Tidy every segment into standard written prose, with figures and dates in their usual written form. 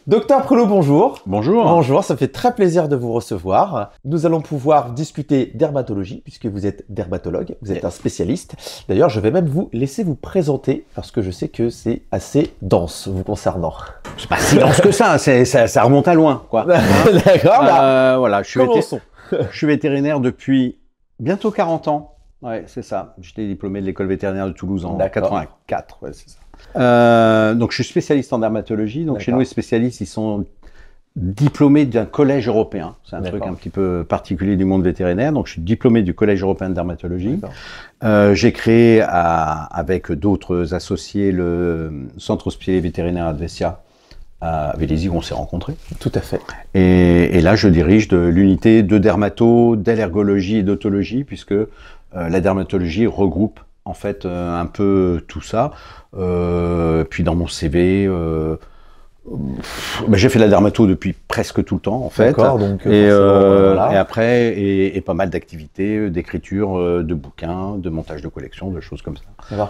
Docteur Prelot, bonjour. Bonjour. Bonjour, ça fait très plaisir de vous recevoir. Nous allons pouvoir discuter dermatologie, puisque vous êtes dermatologue, vous êtes un spécialiste. D'ailleurs, je vais même vous laisser vous présenter, parce que je sais que c'est assez dense vous concernant. C'est pas si dense que ça, ça remonte à loin, quoi. D'accord, voilà, je commençons. suis vétérinaire depuis bientôt 40 ans. Ouais, c'est ça. J'étais diplômé de l'école vétérinaire de Toulouse en 84, ouais, c'est ça. Donc, je suis spécialiste en dermatologie. Donc, chez nous, les spécialistes, ils sont diplômés d'un collège européen. C'est un truc un petit peu particulier du monde vétérinaire. Donc, je suis diplômé du collège européen de dermatologie. J'ai créé, avec d'autres associés, le centre hospitalier vétérinaire Advesia à Vélizy, où on s'est rencontrés. Tout à fait. Et là, je dirige l'unité de dermato, d'allergologie et d'autologie, puisque la dermatologie regroupe en fait un peu tout ça. Puis dans mon CV, j'ai fait de la dermato depuis presque tout le temps en fait. Donc, voilà. Et après, et pas mal d'activités, d'écriture, de bouquins, de montage de collections, de choses comme ça.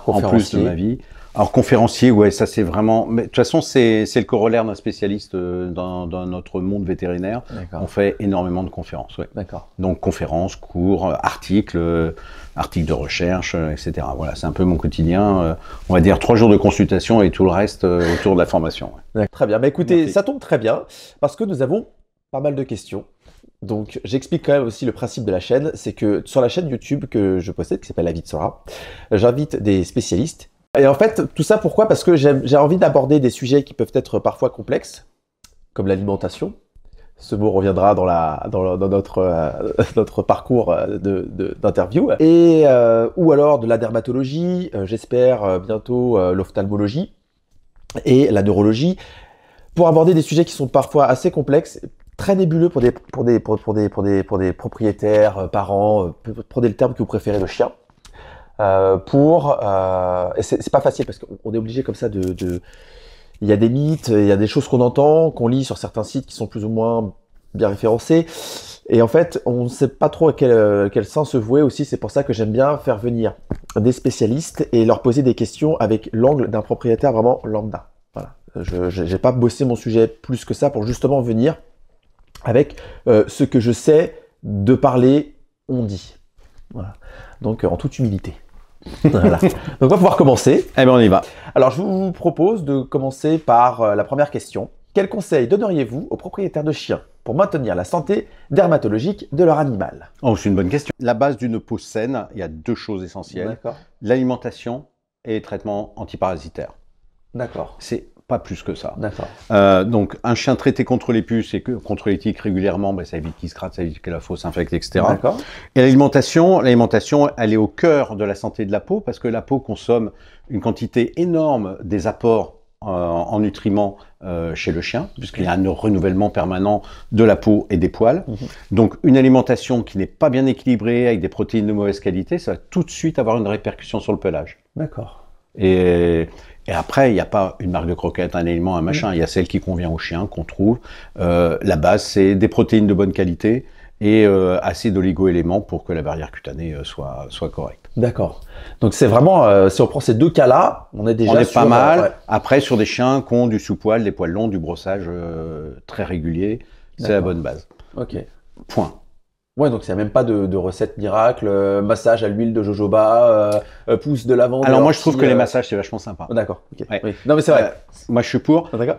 En plus de ma vie. Alors conférencier, ouais, ça c'est vraiment. Mais de toute façon, c'est le corollaire d'un spécialiste dans notre monde vétérinaire. On fait énormément de conférences, ouais. Donc conférences, cours, articles de recherche, etc. Voilà, c'est un peu mon quotidien. On va dire 3 jours de consultation et tout le reste autour de la formation. Ouais. Très bien. Mais écoutez, ça tombe très bien parce que nous avons pas mal de questions. Donc, j'explique quand même aussi le principe de la chaîne. C'est que sur la chaîne YouTube que je possède, qui s'appelle La Vie de Sora, j'invite des spécialistes. Et en fait, tout ça, pourquoi? Parce que j'ai envie d'aborder des sujets qui peuvent être parfois complexes, comme l'alimentation. Ce mot reviendra dans notre parcours d'interview. Et ou alors de la dermatologie, j'espère bientôt l'ophtalmologie et la neurologie, pour aborder des sujets qui sont parfois assez complexes, très nébuleux pour des propriétaires, parents, prenez le terme que vous préférez, le chien. Et c'est pas facile parce qu'on est obligé comme ça il y a des mythes, il y a des choses qu'on entend, qu'on lit sur certains sites qui sont plus ou moins bien référencés. Et en fait, on ne sait pas trop à quel sens se vouer aussi. C'est pour ça que j'aime bien faire venir des spécialistes et leur poser des questions avec l'angle d'un propriétaire vraiment lambda. Voilà. Je n'ai pas bossé mon sujet plus que ça pour justement venir avec ce que je sais de parler, on dit. Voilà. Donc, en toute humilité. Voilà. Donc on va pouvoir commencer. Eh bien on y va. Alors je vous propose de commencer par la première question. Quels conseils donneriez-vous aux propriétaires de chiens pour maintenir la santé dermatologique de leur animal? Oh, c'est une bonne question. La base d'une peau saine, il y a 2 choses essentielles. L'alimentation et les traitements antiparasitaires. D'accord. C'est pas plus que ça. D'accord. Donc, un chien traité contre les puces et contre les tiques régulièrement, ça évite qu'il se gratte, ça évite que la peau s'infecte, etc. D'accord. Et l'alimentation, elle est au cœur de la santé de la peau parce que la peau consomme une quantité énorme des apports en nutriments chez le chien, puisqu'il y a un renouvellement permanent de la peau et des poils. Donc, une alimentation qui n'est pas bien équilibrée, avec des protéines de mauvaise qualité, ça va tout de suite avoir une répercussion sur le pelage. D'accord. Et après, il n'y a pas une marque de croquette, un élément, un machin. Il y a celle qui convient au chien, qu'on trouve. La base, c'est des protéines de bonne qualité et assez d'oligo-éléments pour que la barrière cutanée soit correcte. D'accord. Donc c'est vraiment, si on prend ces 2 cas-là, on est déjà pas mal. Après, sur des chiens qui ont du sous-poil, des poils longs, du brossage très régulier, c'est la bonne base. Ok. Point. Ouais, donc il n'y a même pas de recette miracle, massage à l'huile de jojoba, pousse de lavande. Alors moi je trouve que les massages c'est vachement sympa. D'accord, ok. Ouais. Oui. Non mais c'est vrai. Moi je suis pour. D'accord.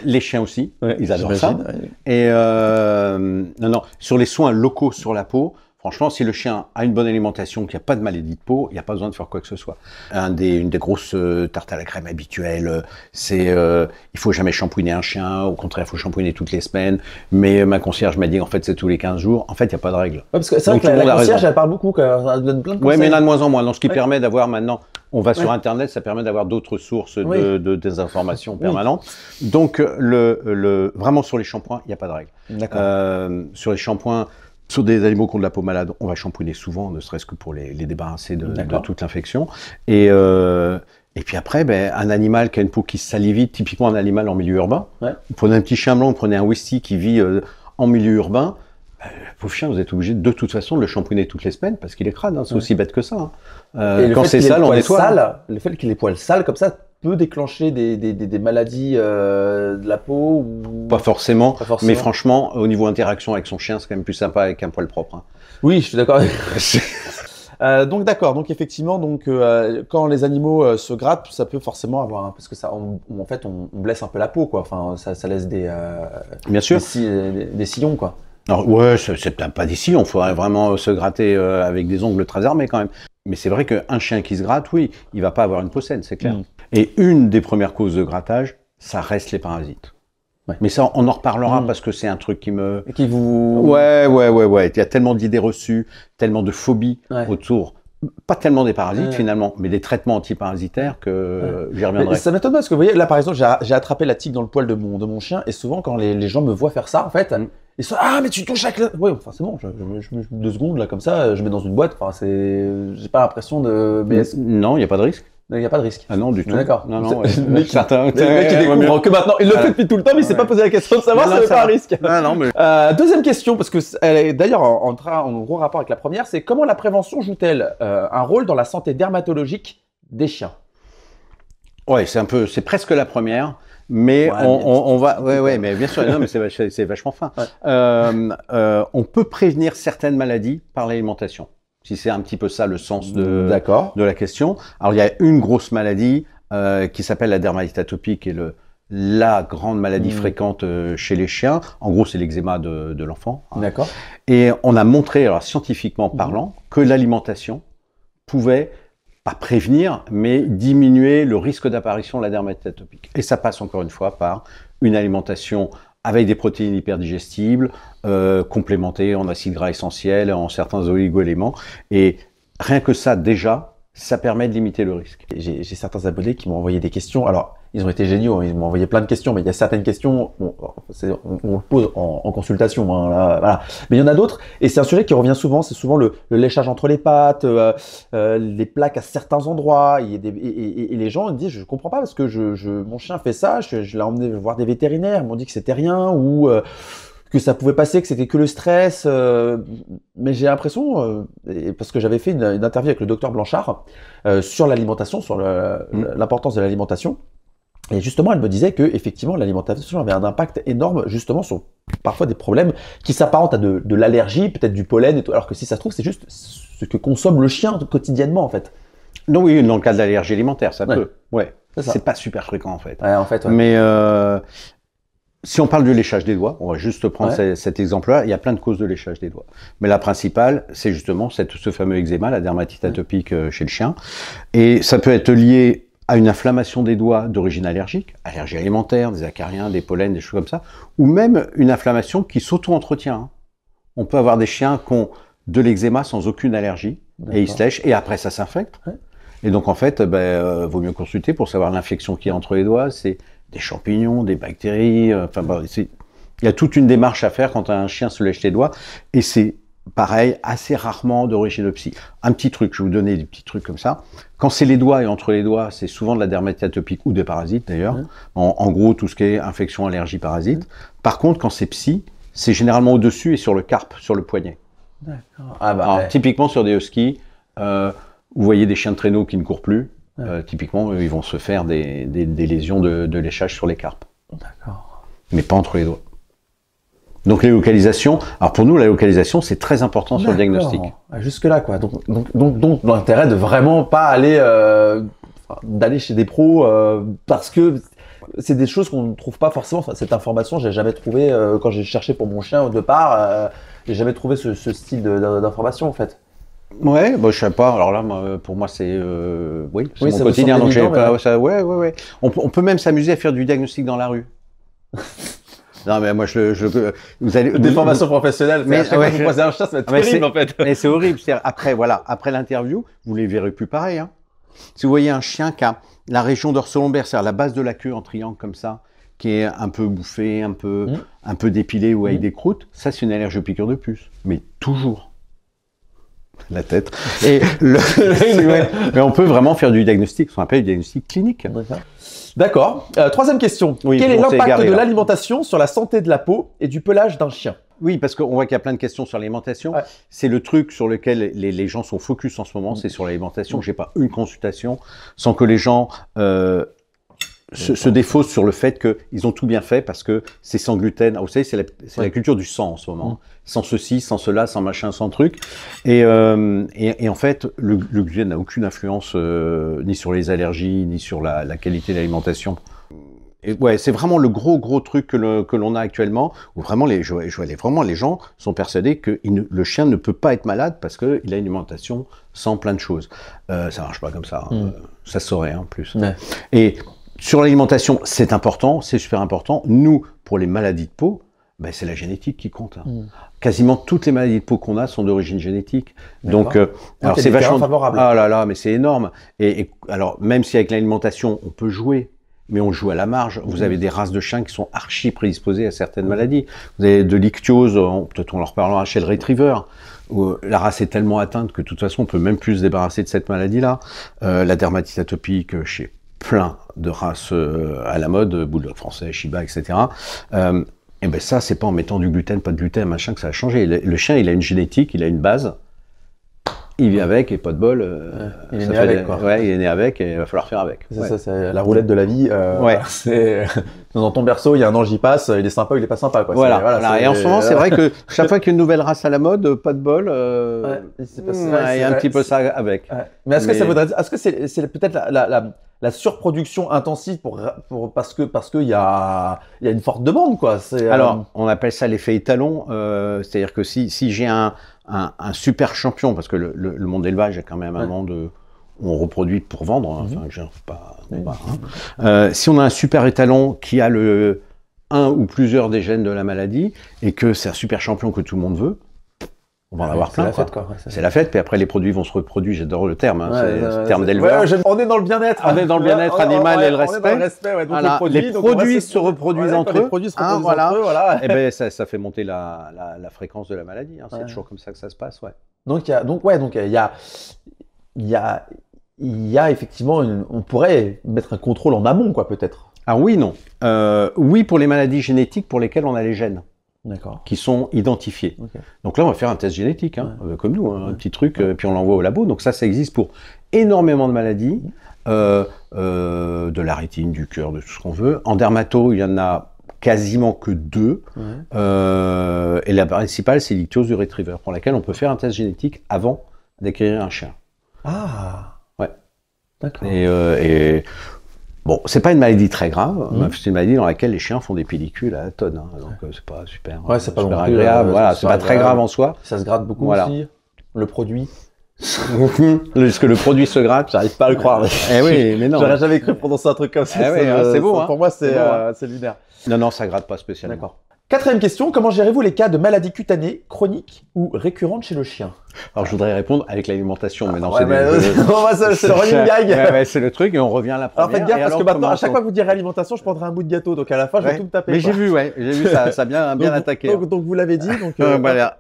Les chiens aussi, ils adorent ça. Ouais. Et non, sur les soins locaux sur la peau, franchement, si le chien a une bonne alimentation, qu'il n'y a pas de maladie de peau, il n'y a pas besoin de faire quoi que ce soit. Une des grosses tartes à la crème habituelles, c'est il faut jamais shampouiner un chien, au contraire, il faut shampouiner toutes les semaines. Mais ma concierge m'a dit en fait c'est tous les 15 jours. En fait, il n'y a pas de règle. Ouais, parce que c'est vrai que la concierge, elle parle beaucoup, elle donne plein de conseils. Oui, mais il y en a de moins en moins. Donc, ce qui permet d'avoir maintenant, on va sur Internet, ça permet d'avoir d'autres sources de désinformation permanente. Donc, vraiment sur les shampoings, il n'y a pas de règle. Sur les shampoings, sur des animaux qui ont de la peau malade, on va shampouiner souvent, ne serait-ce que pour les débarrasser de toute l'infection. Et puis après, un animal qui a une peau qui salit vite, typiquement un animal en milieu urbain. Vous prenez un petit chien blanc, vous prenez un whisky qui vit en milieu urbain, pauvre chien, vous êtes obligé de toute façon de le shampouiner toutes les semaines parce qu'il est crade, c'est aussi bête que ça. Quand c'est sale, on nettoie. Le fait qu'il ait les poils sales comme ça, peut déclencher des maladies de la peau ou... Pas forcément, mais franchement, au niveau interaction avec son chien, c'est quand même plus sympa avec un poil propre. Hein. Oui, je suis d'accord. Donc d'accord, donc effectivement, quand les animaux se grattent, ça peut forcément avoir, parce que ça, en fait, on blesse un peu la peau, quoi. Enfin, ça laisse bien sûr, des sillons, quoi. Alors ouais, c'est peut-être pas des sillons, il faudrait vraiment se gratter avec des ongles très armés quand même. Mais c'est vrai qu'un chien qui se gratte, oui, il va pas avoir une peau saine, c'est clair. Et une des premières causes de grattage, ça reste les parasites. Ouais. Mais ça, on en reparlera parce que c'est un truc qui me... Et qui vous... Ouais. Il y a tellement d'idées reçues, tellement de phobies autour. Pas tellement des parasites finalement, mais des traitements antiparasitaires que j'y reviendrai. Ça m'étonne pas parce que vous voyez, là par exemple, j'ai attrapé la tique dans le poil de mon chien et souvent quand les gens me voient faire ça, en fait, ils sont ah mais tu touches avec le... Oui, enfin c'est bon, je 2 secondes là comme ça, je mets dans une boîte, enfin j'ai pas l'impression de... Non, il n'y a pas de risque. Il n'y a pas de risque. Ah non, du tout. D'accord. Non, le mec qui découvre que maintenant, il le fait depuis tout le temps, mais il s'est pas posé la question de savoir si c'est pas un risque. Non, mais... Deuxième question, parce que elle est d'ailleurs en gros rapport avec la première, c'est comment la prévention joue-t-elle un rôle dans la santé dermatologique des chiens? Ouais, c'est presque la première, mais on va, mais bien sûr, non, mais c'est vachement fin. On peut prévenir certaines maladies par l'alimentation. Si c'est un petit peu ça le sens de la question. Alors, il y a une grosse maladie qui s'appelle la dermatite atopique, qui est la grande maladie fréquente chez les chiens. En gros, c'est l'eczéma de l'enfant. Hein. D'accord. Et on a montré, alors scientifiquement parlant, que l'alimentation pouvait pas prévenir, mais diminuer le risque d'apparition de la dermatite atopique. Et ça passe encore une fois par une alimentation avec des protéines hyperdigestibles, complémentées en acides gras essentiels, en certains oligo-éléments. Et rien que ça, déjà, ça permet de limiter le risque. J'ai certains abonnés qui m'ont envoyé des questions. Alors, ils ont été géniaux, ils m'ont envoyé plein de questions, mais il y a certaines questions, on le pose en consultation, hein, là, voilà. Mais il y en a d'autres, et c'est un sujet qui revient souvent, c'est souvent le léchage entre les pattes, les plaques à certains endroits, et les gens disent, je comprends pas parce que mon chien fait ça, je l'ai emmené voir des vétérinaires, ils m'ont dit que c'était rien, ou que ça pouvait passer, que c'était que le stress, mais j'ai l'impression, parce que j'avais fait une interview avec le docteur Blanchard sur l'alimentation, sur l'importance de l'alimentation. Et justement, elle me disait que effectivement, l'alimentation avait un impact énorme justement sur parfois des problèmes qui s'apparentent à de l'allergie, peut-être du pollen et tout, alors que si ça se trouve, c'est juste ce que consomme le chien quotidiennement en fait. Non, oui, dans le cas de l'allergie alimentaire, ça peut. Ouais, c'est pas super fréquent en fait. Ouais, en fait. Ouais. Mais si on parle du léchage des doigts, on va juste prendre cet exemple-là. Il y a plein de causes de léchage des doigts. Mais la principale, c'est justement ce fameux eczéma, la dermatite atopique chez le chien. Et ça peut être lié à une inflammation des doigts d'origine allergique, allergie alimentaire, des acariens, des pollens, des choses comme ça, ou même une inflammation qui s'auto-entretient. Hein. On peut avoir des chiens qui ont de l'eczéma sans aucune allergie, et ils se lèchent, et après ça s'infecte. Ouais. Et donc en fait, vaut mieux consulter pour savoir l'infection qu'il y a entre les doigts, c'est des champignons, des bactéries, il y a toute une démarche à faire quand un chien se lèche les doigts, et c'est pareil, assez rarement d'origine psy. Un petit truc, je vais vous donner des petits trucs comme ça. Quand c'est les doigts et entre les doigts, c'est souvent de la dermatite atopique ou des parasites d'ailleurs. En gros, tout ce qui est infection, allergie, parasite. Par contre, quand c'est psy, c'est généralement au-dessus et sur le carpe, sur le poignet. D'accord. Alors, typiquement sur des huskies, vous voyez des chiens de traîneau qui ne courent plus. Typiquement, ils vont se faire des lésions de léchage sur les carpes. D'accord. Mais pas entre les doigts. Donc les localisations, alors pour nous la localisation c'est très important sur le diagnostic. Jusque là quoi. Donc l'intérêt de vraiment pas aller d'aller chez des pros parce que c'est des choses qu'on ne trouve pas forcément. Enfin, cette information j'ai jamais trouvé quand j'ai cherché pour mon chien au départ. J'ai jamais trouvé ce style d'information en fait. Ouais, je sais pas. Alors là, pour moi, c'est mon quotidien, donc j'ai pas. Ça, ouais. On peut même s'amuser à faire du diagnostic dans la rue. Non, mais moi, vous allez des formations professionnelles. Mais chaque fois que vous croisez un chat, ça va être terrible en fait. Mais c'est horrible. Après l'interview, vous les verrez plus pareil. Hein. Si vous voyez un chien qui a la région dorsale-lombaire, c'est-à-dire la base de la queue en triangle comme ça, qui est un peu bouffé, un peu dépilé ou avec des croûtes, ça c'est une allergie aux piqûres de puce. Mais toujours. La tête. Et mais on peut vraiment faire du diagnostic, ce qu'on appelle du diagnostic clinique. D'accord. Troisième question. Quel est l'impact de l'alimentation sur la santé de la peau et du pelage d'un chien? Oui, parce qu'on voit qu'il y a plein de questions sur l'alimentation. Ouais. C'est le truc sur lequel les gens sont focus en ce moment, c'est sur l'alimentation. J'ai pas une consultation sans que les gens se défaussent sur le fait qu'ils ont tout bien fait parce que c'est sans gluten. Ah, vous savez, c'est la culture du sang en ce moment. Sans ceci, sans cela, sans machin, sans truc. Et en fait, le gluten n'a aucune influence ni sur les allergies, ni sur la qualité de l'alimentation. Et ouais, c'est vraiment le gros truc que l'on a actuellement, où vraiment vraiment les gens sont persuadés que le chien ne peut pas être malade parce qu'il a une alimentation sans plein de choses. Ça marche pas comme ça. Ça se saurait en plus. Ouais. Et sur l'alimentation, c'est important, c'est super important. Nous, pour les maladies de peau, ben, c'est la génétique qui compte. Quasiment toutes les maladies de peau qu'on a sont d'origine génétique. Donc, alors c'est vachement favorable. Ah là là, mais c'est énorme. Et alors, même si avec l'alimentation, on peut jouer, mais on joue à la marge. Vous avez des races de chiens qui sont archi prédisposées à certaines maladies. Vous avez de l'ichthyose, peut-être on leur parlera chez le retriever, où la race est tellement atteinte que de toute façon, on peut même plus se débarrasser de cette maladie-là. La dermatite atopique chez plein de races à la mode, bulldog français, Shiba, etc. Et ben ça, c'est pas en mettant du gluten, pas de gluten, machin, que ça a changé. Le chien, il a une génétique, il a une base. Il vit avec et pas de bol. Il est né avec, quoi. Ouais, il est né avec et il va falloir faire avec. C'est ça, c'est la roulette de la vie. C'est dans ton berceau, il y a un ange, il passe, il est sympa, il est pas sympa, quoi. Voilà. Et en ce moment, c'est vrai que chaque fois qu'il y a une nouvelle race à la mode, pas de bol, il y a un petit peu ça avec. Mais est-ce que ça voudrait dire, est-ce que c'est peut-être la surproduction intensive parce que il y a une forte demande, quoi. Alors, on appelle ça l'effet étalon, c'est-à-dire que si j'ai un super champion, parce que le monde d'élevage est quand même un monde où on reproduit pour vendre, si on a un super étalon qui a un ou plusieurs des gènes de la maladie, et que c'est un super champion que tout le monde veut, on va en avoir plein. C'est la fête, quoi. C'est la fête, puis après les produits vont se reproduire, j'adore le terme, c'est le terme d'éleveur. On est dans le bien-être. On est dans le bien-être animal et le respect. On est dans le respect, donc voilà. Les produits se reproduisent entre eux. Voilà. Et ben ça fait monter la fréquence de la maladie. C'est toujours comme ça que ça se passe, ouais. Donc il y a effectivement on pourrait mettre un contrôle en amont, quoi, peut-être. Ah oui, non. Oui, pour les maladies génétiques pour lesquelles on a les gènes. D'accord. Qui sont identifiés. Okay. Donc là, on va faire un test génétique, comme nous, un petit truc, puis on l'envoie au labo. Donc ça existe pour énormément de maladies, de la rétine, du cœur, de tout ce qu'on veut. En dermato, il y en a quasiment que 2. Et la principale, c'est l'ichthyose du retriever, pour laquelle on peut faire un test génétique avant d'acquérir un chien. Ah. Ouais. D'accord. Et bon, c'est pas une maladie très grave, c'est une maladie dans laquelle les chiens font des pellicules à la tonne, donc c'est pas super, c'est pas super agréable, voilà, c'est pas très grave en soi. Ça se gratte beaucoup aussi, le produit. Est-ce que le produit se gratte? J'arrive pas à le croire. Oui, mais non. J'aurais jamais cru prononcer un truc comme ça. C'est beau, pour moi, c'est lunaire. Non, ça gratte pas spécialement. D'accord. 4e question, comment gérez-vous les cas de maladies cutanées, chroniques ou récurrentes chez le chien? Alors je voudrais répondre avec l'alimentation, mais non, c'est le running gag. C'est le truc et on revient à la première. Alors faites gaffe parce que maintenant, à chaque fois que vous direz alimentation, je prendrai un bout de gâteau, donc à la fin, je vais tout me taper. Mais j'ai vu ça bien attaqué. Donc vous l'avez dit, donc voilà.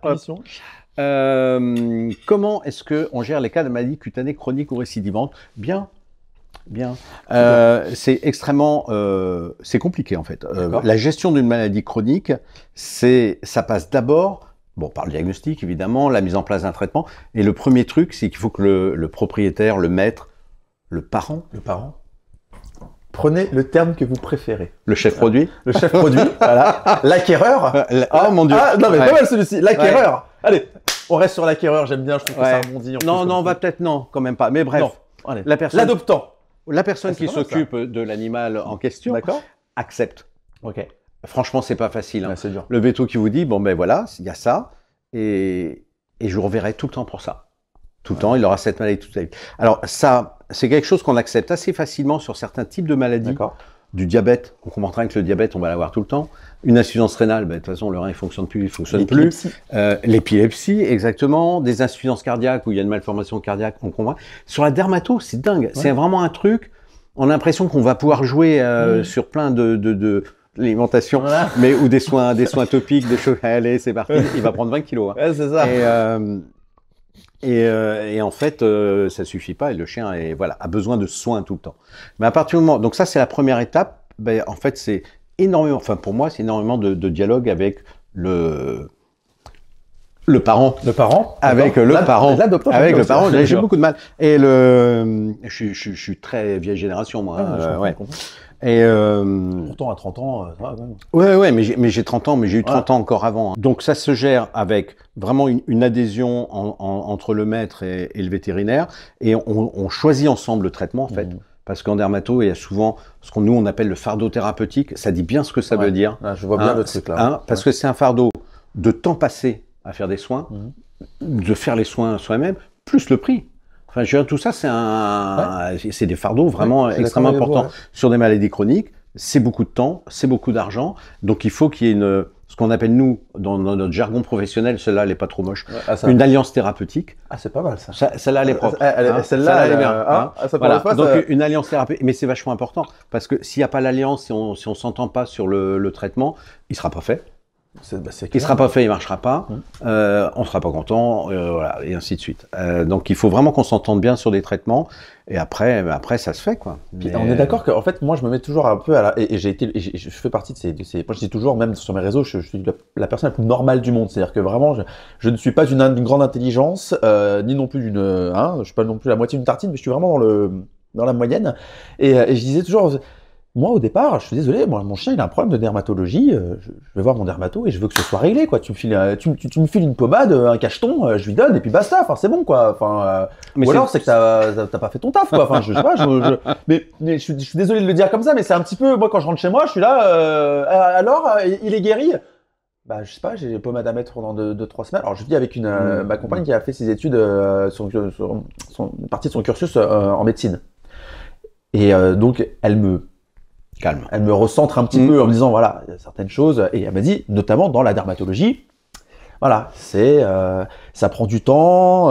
Comment est-ce qu'on gère les cas de maladies cutanées, chroniques ou récidivantes? Bien. C'est extrêmement, c'est compliqué en fait. La gestion d'une maladie chronique, ça passe d'abord, par le diagnostic évidemment, la mise en place d'un traitement. Et le premier truc, c'est qu'il faut que le propriétaire, le maître, le parent. Prenez le terme que vous préférez. Le chef produit. Le chef produit, voilà. L'acquéreur. Oh mon Dieu. Ah non mais pas mal celui-ci. L'acquéreur. Allez, on reste sur l'acquéreur. J'aime bien. Je trouve que ça rebondit. Non, on va peut-être quand même pas. Mais bref. Allez. L'adoptant. La personne qui s'occupe de l'animal en question accepte. Ok. Franchement, c'est pas facile. C'est dur. Le véto qui vous dit, voilà, il y a ça, et je vous reverrai tout le temps pour ça. Tout le temps, il aura cette maladie toute sa vie. Alors ça, c'est quelque chose qu'on accepte assez facilement sur certains types de maladies. Du diabète, on comprendra que le diabète, on va l'avoir tout le temps. Une insuffisance rénale, de toute façon, le rein, il fonctionne plus. L'épilepsie, exactement. Des insuffisances cardiaques où il y a une malformation cardiaque, on comprend. Sur la dermato, c'est dingue. C'est vraiment un truc. On a l'impression qu'on va pouvoir jouer sur plein de l'alimentation, mais ou des soins topiques, des choses. Allez, c'est parti. Il va prendre 20 kilos. Ouais, c'est ça. Et en fait, ça suffit pas et le chien a besoin de soins tout le temps. Mais à partir du moment, donc ça c'est la première étape. En fait, c'est énormément. Enfin, pour moi, c'est énormément de dialogue avec le parent. Le parent. Avec le parent. Avec le parent. J'ai beaucoup de mal. Et je suis très vieille génération moi. Et pourtant, à 30 ans, ça va, quand même. ouais, mais j'ai 30 ans, mais j'ai eu 30 ans encore avant. Hein. Donc ça se gère avec vraiment une adhésion entre le maître et le vétérinaire, et on choisit ensemble le traitement, en fait. Parce qu'en dermato, il y a souvent ce qu'on nous on appelle le fardeau thérapeutique. Ça dit bien ce que ça veut dire. Je vois bien le truc là. Parce que c'est un fardeau de temps passé à faire des soins, de faire les soins soi-même, plus le prix. Enfin, je veux dire, tout ça, c'est des fardeaux vraiment extrêmement importants sur des maladies chroniques. C'est beaucoup de temps, c'est beaucoup d'argent. Donc, il faut qu'il y ait ce qu'on appelle, nous, dans notre jargon professionnel, celle-là, elle n'est pas trop moche, une alliance thérapeutique. Ah, c'est pas mal, ça. Celle-là, elle est propre. Celle-là, elle est bien. Voilà. Donc, une alliance thérapeutique. Mais c'est vachement important. Parce que s'il n'y a pas l'alliance, si on ne s'entend pas sur le traitement, il ne sera pas fait. Il ne sera pas fait, il ne marchera pas, on ne sera pas content, voilà, et ainsi de suite. Donc il faut vraiment qu'on s'entende bien sur des traitements, et après ça se fait, quoi. Puis, on est d'accord qu'en fait, moi je me mets toujours un peu à la... Et je fais partie de ces... Moi je dis toujours, même sur mes réseaux, je suis la personne la plus normale du monde. C'est-à-dire que vraiment, je ne suis pas d'une grande intelligence, ni non plus d'une... je ne suis pas non plus la moitié d'une tartine, mais je suis vraiment dans la moyenne. Et je disais toujours... Moi, au départ, je suis désolé, mon chien, il a un problème de dermatologie, je vais voir mon dermato et je veux que ce soit réglé, quoi. Tu me files une pommade, un cacheton, je lui donne et puis basta, enfin, c'est bon, quoi. Enfin, ou alors, c'est que t'as pas fait ton taf, quoi. Enfin, je sais pas, mais je suis désolé de le dire comme ça, mais c'est un petit peu, moi, quand je rentre chez moi, je suis là, alors, il est guéri? Bah, je sais pas, j'ai des pommades à mettre pendant 2-3 semaines. Alors, je vis avec ma compagne qui a fait ses études, une partie de son cursus en médecine. Et donc, calme. Elle me recentre un petit peu en me disant, voilà, il y a certaines choses. Et elle m'a dit, notamment dans la dermatologie, voilà, ça prend du temps,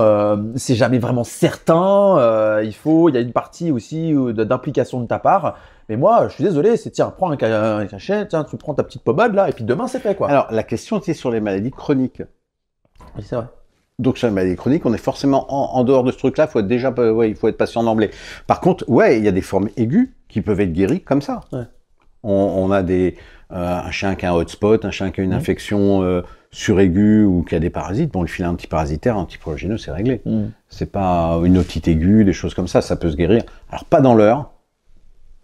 c'est jamais vraiment certain, il y a une partie aussi d'implication de ta part. Mais moi, je suis désolé, tiens, prends un cachet, tiens, tu prends ta petite pommade là, et puis demain c'est fait, quoi. Alors, la question était sur les maladies chroniques. Oui, c'est vrai. Donc sur les maladies chroniques, on est forcément en dehors de ce truc-là, il faut être patient d'emblée. Par contre, il y a des formes aiguës qui peuvent être guéries comme ça. Ouais. On a un chien qui a un hotspot, un chien qui a une infection suraiguë ou qui a des parasites, bon, le filet antiparasitaire, antiprurigineux, c'est réglé. C'est pas une otite aiguë, des choses comme ça peut se guérir. Alors pas dans l'heure,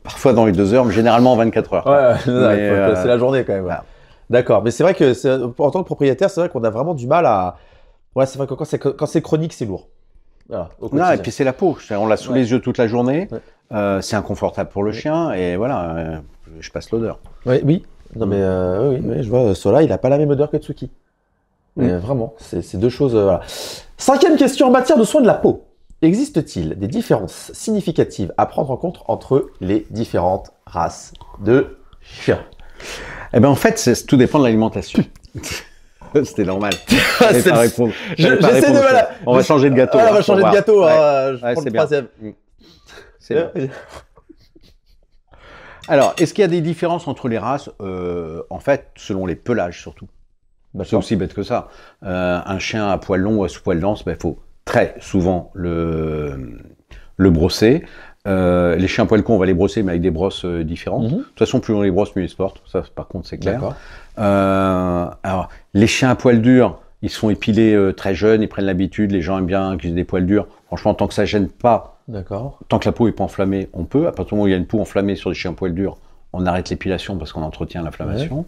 parfois dans les 2 heures, mais généralement en 24 heures. Ouais, c'est la journée quand même. Voilà. D'accord, mais c'est vrai que en tant que propriétaire, c'est vrai qu'on a vraiment du mal à... Ouais, c'est vrai que quand c'est chronique, c'est lourd. Voilà, non, et puis c'est la peau. On l'a sous les yeux toute la journée. Ouais. C'est inconfortable pour le chien. Et voilà, je passe l'odeur. Oui. Non, mais oui, je vois, Sola, il n'a pas la même odeur que Tsuki. Mais vraiment, c'est deux choses... voilà. 5e question en matière de soins de la peau. Existe-t-il des différences significatives à prendre en compte entre les différentes races de chiens? Eh bien, en fait, tout dépend de l'alimentation. C'était normal. J'essaie de... Voilà. On va changer de gâteau. On va changer de gâteau. C'est bien. C'est bien. Alors, est-ce qu'il y a des différences entre les races? En fait, selon les pelages surtout. C'est aussi bête que ça. Un chien à poil long ou à sous-poil dense, il faut très souvent le brosser. Les chiens à poil court, on va les brosser, mais avec des brosses différentes. De toute façon, plus on les brosse, mieux ils se portent. Ça, par contre, c'est clair. Alors, les chiens à poil dur, ils se font épiler très jeunes, ils prennent l'habitude. Les gens aiment bien qu'ils aient des poils durs. Franchement, tant que ça gêne pas, tant que la peau n'est pas enflammée, on peut. À partir du moment où il y a une peau enflammée sur les chiens à poil durs, on arrête l'épilation parce qu'on entretient l'inflammation.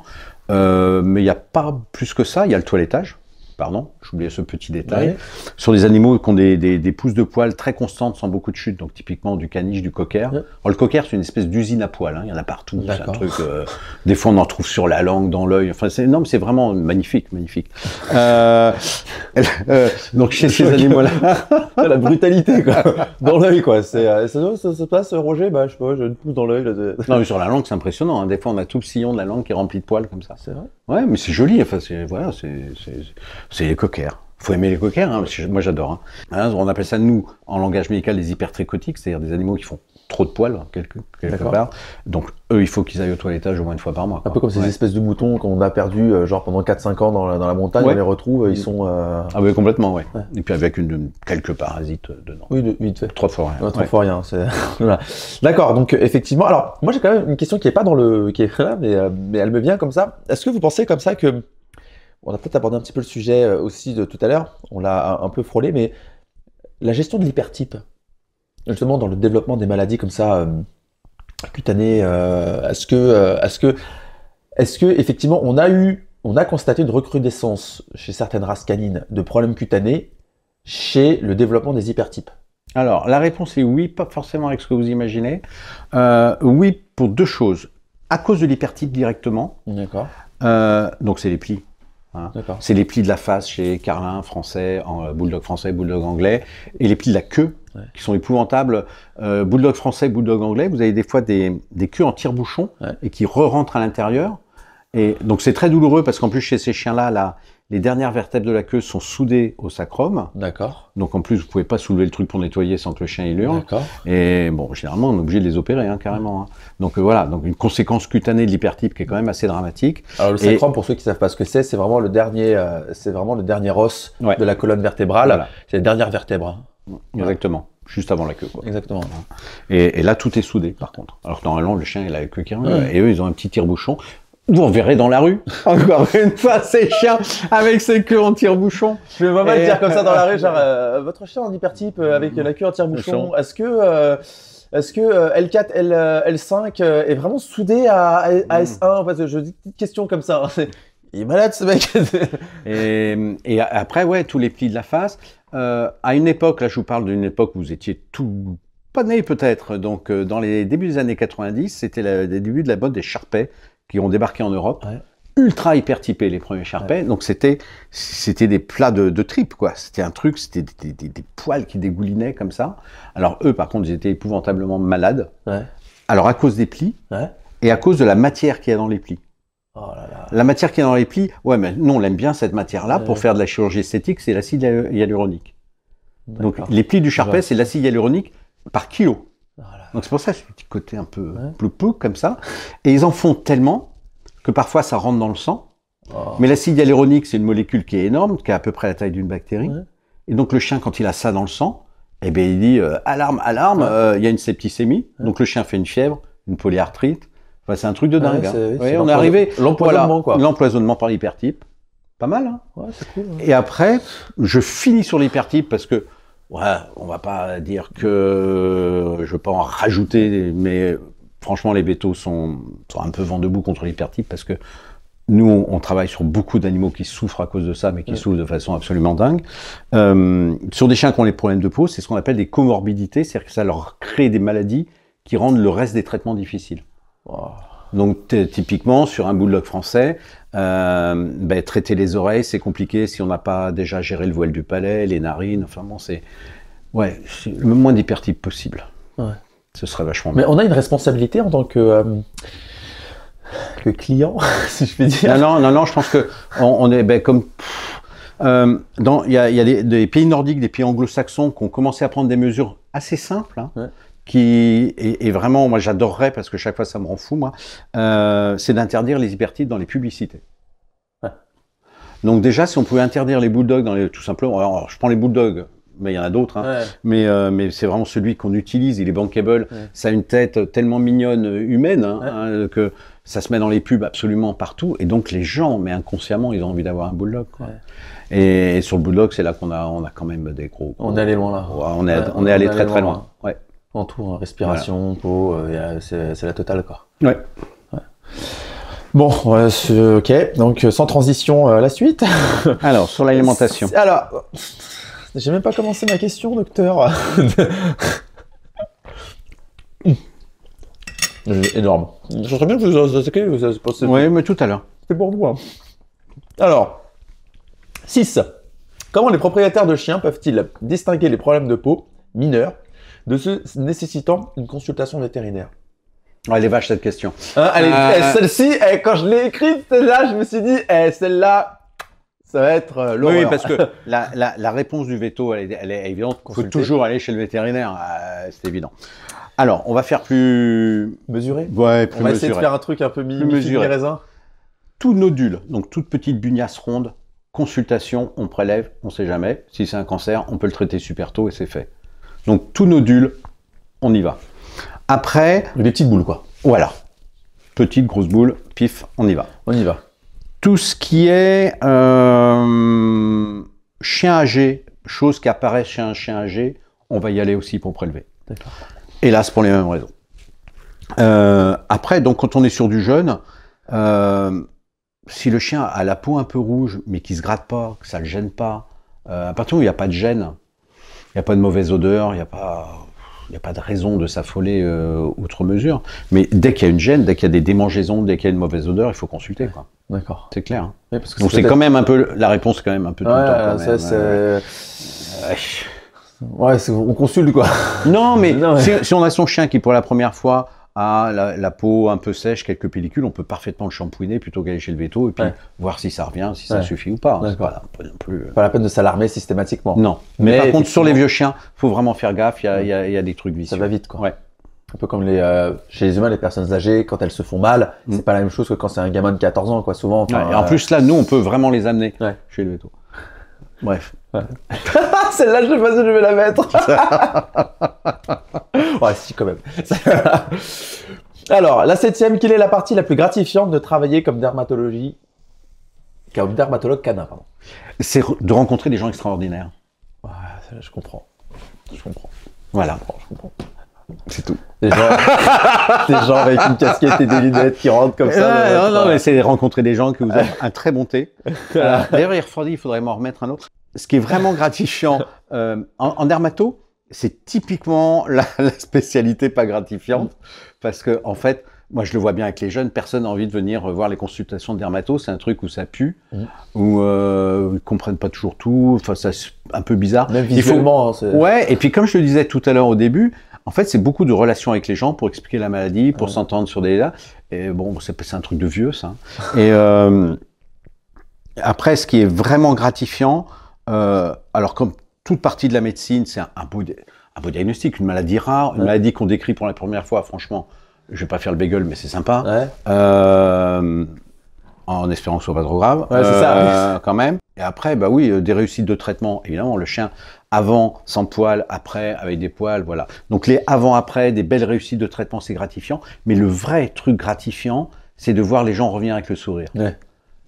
Mais il n'y a pas plus que ça. Il y a le toilettage. Pardon, j'oubliais ce petit détail. Ouais. Sur des animaux qui ont des pousses de poils très constantes, sans beaucoup de chute, donc typiquement du caniche, du cocker. Ouais. Alors, le cocker, c'est une espèce d'usine à poils, il y en a partout. C'est un truc, des fois on en trouve sur la langue, dans l'œil. Enfin, non, mais c'est vraiment magnifique. Donc chez ces animaux-là... la brutalité, quoi. Dans l'œil, quoi. Ça se passe, Roger? Je sais pas, j'ai une pousse dans l'œil. Non, mais sur la langue, c'est impressionnant. Des fois, on a tout le sillon de la langue qui est rempli de poils, comme ça. C'est vrai? Ouais, mais c'est joli. Enfin, c'est les cockers. Faut aimer les cockers, moi j'adore. On appelle ça, nous, en langage médical, des hypertrichotiques, c'est-à-dire des animaux qui font trop de poils, quelque part. Donc, eux, il faut qu'ils aillent au toilettage au moins une fois par mois. Un peu comme ces espèces de moutons qu'on a perdus genre pendant 4-5 ans dans la montagne, on les retrouve, ils sont... Ah oui, complètement, ouais. Et puis avec quelques parasites dedans. Oui, vite fait. Trop de fois rien. Trop de fois rien. Voilà. D'accord, donc effectivement, alors moi j'ai quand même une question qui est pas qui est là, mais elle me vient comme ça. Est-ce que vous pensez comme ça que... On a peut-être abordé un petit peu le sujet aussi de tout à l'heure, on l'a un peu frôlé, mais la gestion de l'hypertype, justement dans le développement des maladies comme ça, cutanée, est-ce que effectivement on a constaté une recrudescence chez certaines races canines de problèmes cutanés chez le développement des hypertypes? Alors, la réponse est oui, pas forcément avec ce que vous imaginez. Oui, pour deux choses. À cause de l'hypertype directement. D'accord. Donc, c'est les plis. Hein. D'accord. C'est les plis de la face chez Carlin, français, bulldog anglais, et les plis de la queue, qui sont épouvantables. Bulldog français, bulldog anglais, vous avez des fois des queues en tire-bouchon, et qui re-rentrent à l'intérieur. Et donc, c'est très douloureux, parce qu'en plus, chez ces chiens-là, les dernières vertèbres de la queue sont soudées au sacrum. D'accord. Donc en plus, vous pouvez pas soulever le truc pour nettoyer sans que le chien il hurle. D'accord. Et bon, généralement, on est obligé de les opérer, hein, carrément. Hein. Donc voilà, donc une conséquence cutanée de l'hypertype qui est quand même assez dramatique. Alors le sacrum, pour ceux qui savent pas ce que c'est vraiment le dernier, os de la colonne vertébrale. Voilà. C'est les dernières vertèbres. Hein. Exactement. Juste avant la queue, quoi. Exactement. Et là, tout est soudé, par contre. Alors que normalement, le chien, il a la queue qui remonte. Et eux, ils ont un petit tire-bouchon. Vous en verrez dans la rue, encore une fois, ces chiens avec ses queues en tire-bouchon. Je vais pas mal dire comme ça dans la rue, genre, votre chien en hypertype avec la queue en tire-bouchon, est-ce que L4, L5 est vraiment soudé à S1? Parce que je dis une petite question comme ça. Hein. Il est malade, ce mec. et après, ouais, tous les plis de la face. À une époque, là, je vous parle d'une époque où vous étiez tout pas né peut-être. Donc, dans les débuts des années 90, c'était les débuts de la mode des Sharpei, qui ont débarqué en Europe, ultra hypertypés les premiers Sharpei. Donc c'était des plats de tripes, quoi. C'était un truc, c'était des poils qui dégoulinaient comme ça. Alors eux, par contre, ils étaient épouvantablement malades. Alors à cause des plis et à cause de la matière qu'il y a dans les plis. Oh là là. La matière qui est dans les plis, ouais, mais nous on aime bien cette matière-là pour faire de la chirurgie esthétique, c'est l'acide hyaluronique. Donc les plis du Sharpei, c'est l'acide hyaluronique par kilo. Donc c'est pour ça ce petit côté un peu ploupou comme ça. Et ils en font tellement que parfois ça rentre dans le sang. Mais l'acide hyaluronique, c'est une molécule qui est énorme, qui a à peu près la taille d'une bactérie. Et donc le chien, quand il a ça dans le sang, eh bien, il dit alarme, alarme, il y a une septicémie. Donc le chien fait une fièvre, une polyarthrite. Enfin, c'est un truc de dingue. On est arrivé. L'empoisonnement, quoi. L'empoisonnement par l'hypertype. Pas mal, hein. Ouais, c'est cool. Et après, je finis sur l'hypertype parce que ouais, on va pas dire que je veux pas en rajouter, mais franchement, les vétos sont un peu vent debout contre l'hypertype parce que nous, on travaille sur beaucoup d'animaux qui souffrent à cause de ça, mais qui souffrent de façon absolument dingue. Sur des chiens qui ont les problèmes de peau, c'est ce qu'on appelle des comorbidités, c'est-à-dire que ça leur crée des maladies qui rendent le reste des traitements difficiles. Wow. Donc, typiquement, sur un bulldog français, traiter les oreilles, c'est compliqué si on n'a pas déjà géré le voile du palais, les narines, enfin bon, c'est le moins d'hypertype possible. Ce serait vachement bien. Mais on a une responsabilité en tant que client, si je puis dire. Non, je pense que on est comme... Il y a des pays nordiques, des pays anglo-saxons qui ont commencé à prendre des mesures assez simples, hein, et vraiment, moi j'adorerais, parce que chaque fois ça me rend fou, moi, c'est d'interdire les hypertypes dans les publicités. Donc déjà, si on pouvait interdire les bulldogs, tout simplement, alors je prends les bulldogs, mais il y en a d'autres, hein, mais c'est vraiment celui qu'on utilise, il est bankable, ça a une tête tellement mignonne, humaine, que ça se met dans les pubs absolument partout, et donc les gens, mais inconsciemment, ils ont envie d'avoir un bulldog, quoi. Et sur le bulldog, c'est là qu'on a quand même des gros... On est allé loin, là. On est allé très très loin. Ouais. En tout, hein, respiration, peau, c'est la totale, quoi. Ouais. Bon, ok, donc sans transition, la suite. Alors, sur l'alimentation. Alors, j'ai même pas commencé ma question, docteur. Énorme. Je serais bien que vous attaquiez. Oui, mais tout à l'heure. C'est pour vous. Hein. Alors, 6. Comment les propriétaires de chiens peuvent-ils distinguer les problèmes de peau mineurs de ceux nécessitant une consultation vétérinaire? Elle est vache cette question. Celle-ci, quand je l'ai écrite, là, je me suis dit, celle-là, ça va être l'horreur. Oui, parce que la réponse du veto, elle est évidente. Il faut toujours aller chez le vétérinaire, c'est évident. Alors, on va faire plus... Mesuré. Ouais, plus on va essayer de faire un truc un peu mi-raisin. Tout nodule, donc toute petite bugnasse ronde, consultation, on prélève, on ne sait jamais. Si c'est un cancer, on peut le traiter super tôt et c'est fait. Donc tout nodule, on y va. Après... Des petites boules, quoi. Voilà. Petite, grosse boule, pif, on y va. On y va. Tout ce qui est chien âgé, chose qui apparaît chez un chien âgé, on va y aller aussi pour prélever. D'accord. Hélas, pour les mêmes raisons. Après, donc, quand on est sur du jeûne, si le chien a la peau un peu rouge, mais qui se gratte pas, que ça le gêne pas, à partir du moment où il n'y a pas de gêne, il n'y a pas de mauvaise odeur, il n'y a pas de raison de s'affoler outre mesure. Mais dès qu'il y a une gêne, dès qu'il y a des démangeaisons, dès qu'il y a une mauvaise odeur, il faut consulter, quoi. D'accord. C'est clair. Hein. Oui, parce que donc c'est quand même un peu, la réponse est quand même un peu tout le temps. Quand même. Ouais, on consulte, quoi. Non, mais si on a son chien qui, pour la première fois, a la peau un peu sèche, quelques pellicules, on peut parfaitement le shampouiner plutôt qu'aller chez le véto et puis voir si ça revient, si ça suffit ou pas. C'est pas non plus... Pas la peine de s'alarmer systématiquement. Non. Mais par contre, sur les vieux chiens, faut vraiment faire gaffe, il y a des trucs vicieux. Ça va vite, quoi. Ouais. Un peu comme chez les humains, les personnes âgées, quand elles se font mal, c'est pas la même chose que quand c'est un gamin de 14 ans, quoi, souvent. Et en plus, là, nous, on peut vraiment les amener chez le véto. Bref. Celle-là, je sais pas si je vais la mettre. Ouais, si, quand même. Alors, la 7e, quelle est la partie la plus gratifiante de travailler comme dermatologue canin, pardon. C'est de rencontrer des gens extraordinaires. Ouais, je comprends. Voilà. Je comprends. C'est tout. Des gens avec une casquette et des lunettes qui rentrent comme ça. Non, mais c'est rencontrer des gens qui vous offrent un très bon thé. D'ailleurs, il refroidit, il faudrait m'en remettre un autre. Ce qui est vraiment gratifiant en dermato, c'est typiquement la spécialité pas gratifiante. Parce que, en fait, moi, je le vois bien avec les jeunes, personne n'a envie de venir voir les consultations de dermato. C'est un truc où ça pue, où ils ne comprennent pas toujours tout. Enfin, c'est un peu bizarre. Même visuellement. Ouais, et puis comme je le disais tout à l'heure au début, en fait, c'est beaucoup de relations avec les gens pour expliquer la maladie, pour s'entendre sur des... Et bon, c'est un truc de vieux, ça. Et après, ce qui est vraiment gratifiant, alors comme toute partie de la médecine, c'est un beau diagnostic, une maladie rare, une maladie qu'on décrit pour la première fois, franchement, je vais pas faire le bagel, mais c'est sympa. En espérant que ce soit pas trop grave. Ouais, c'est ça. Quand même. Et après, bah oui, des réussites de traitement. Évidemment, le chien, avant, sans poils, après, avec des poils, voilà. Donc les avant-après, des belles réussites de traitement, c'est gratifiant. Mais le vrai truc gratifiant, c'est de voir les gens revenir avec le sourire.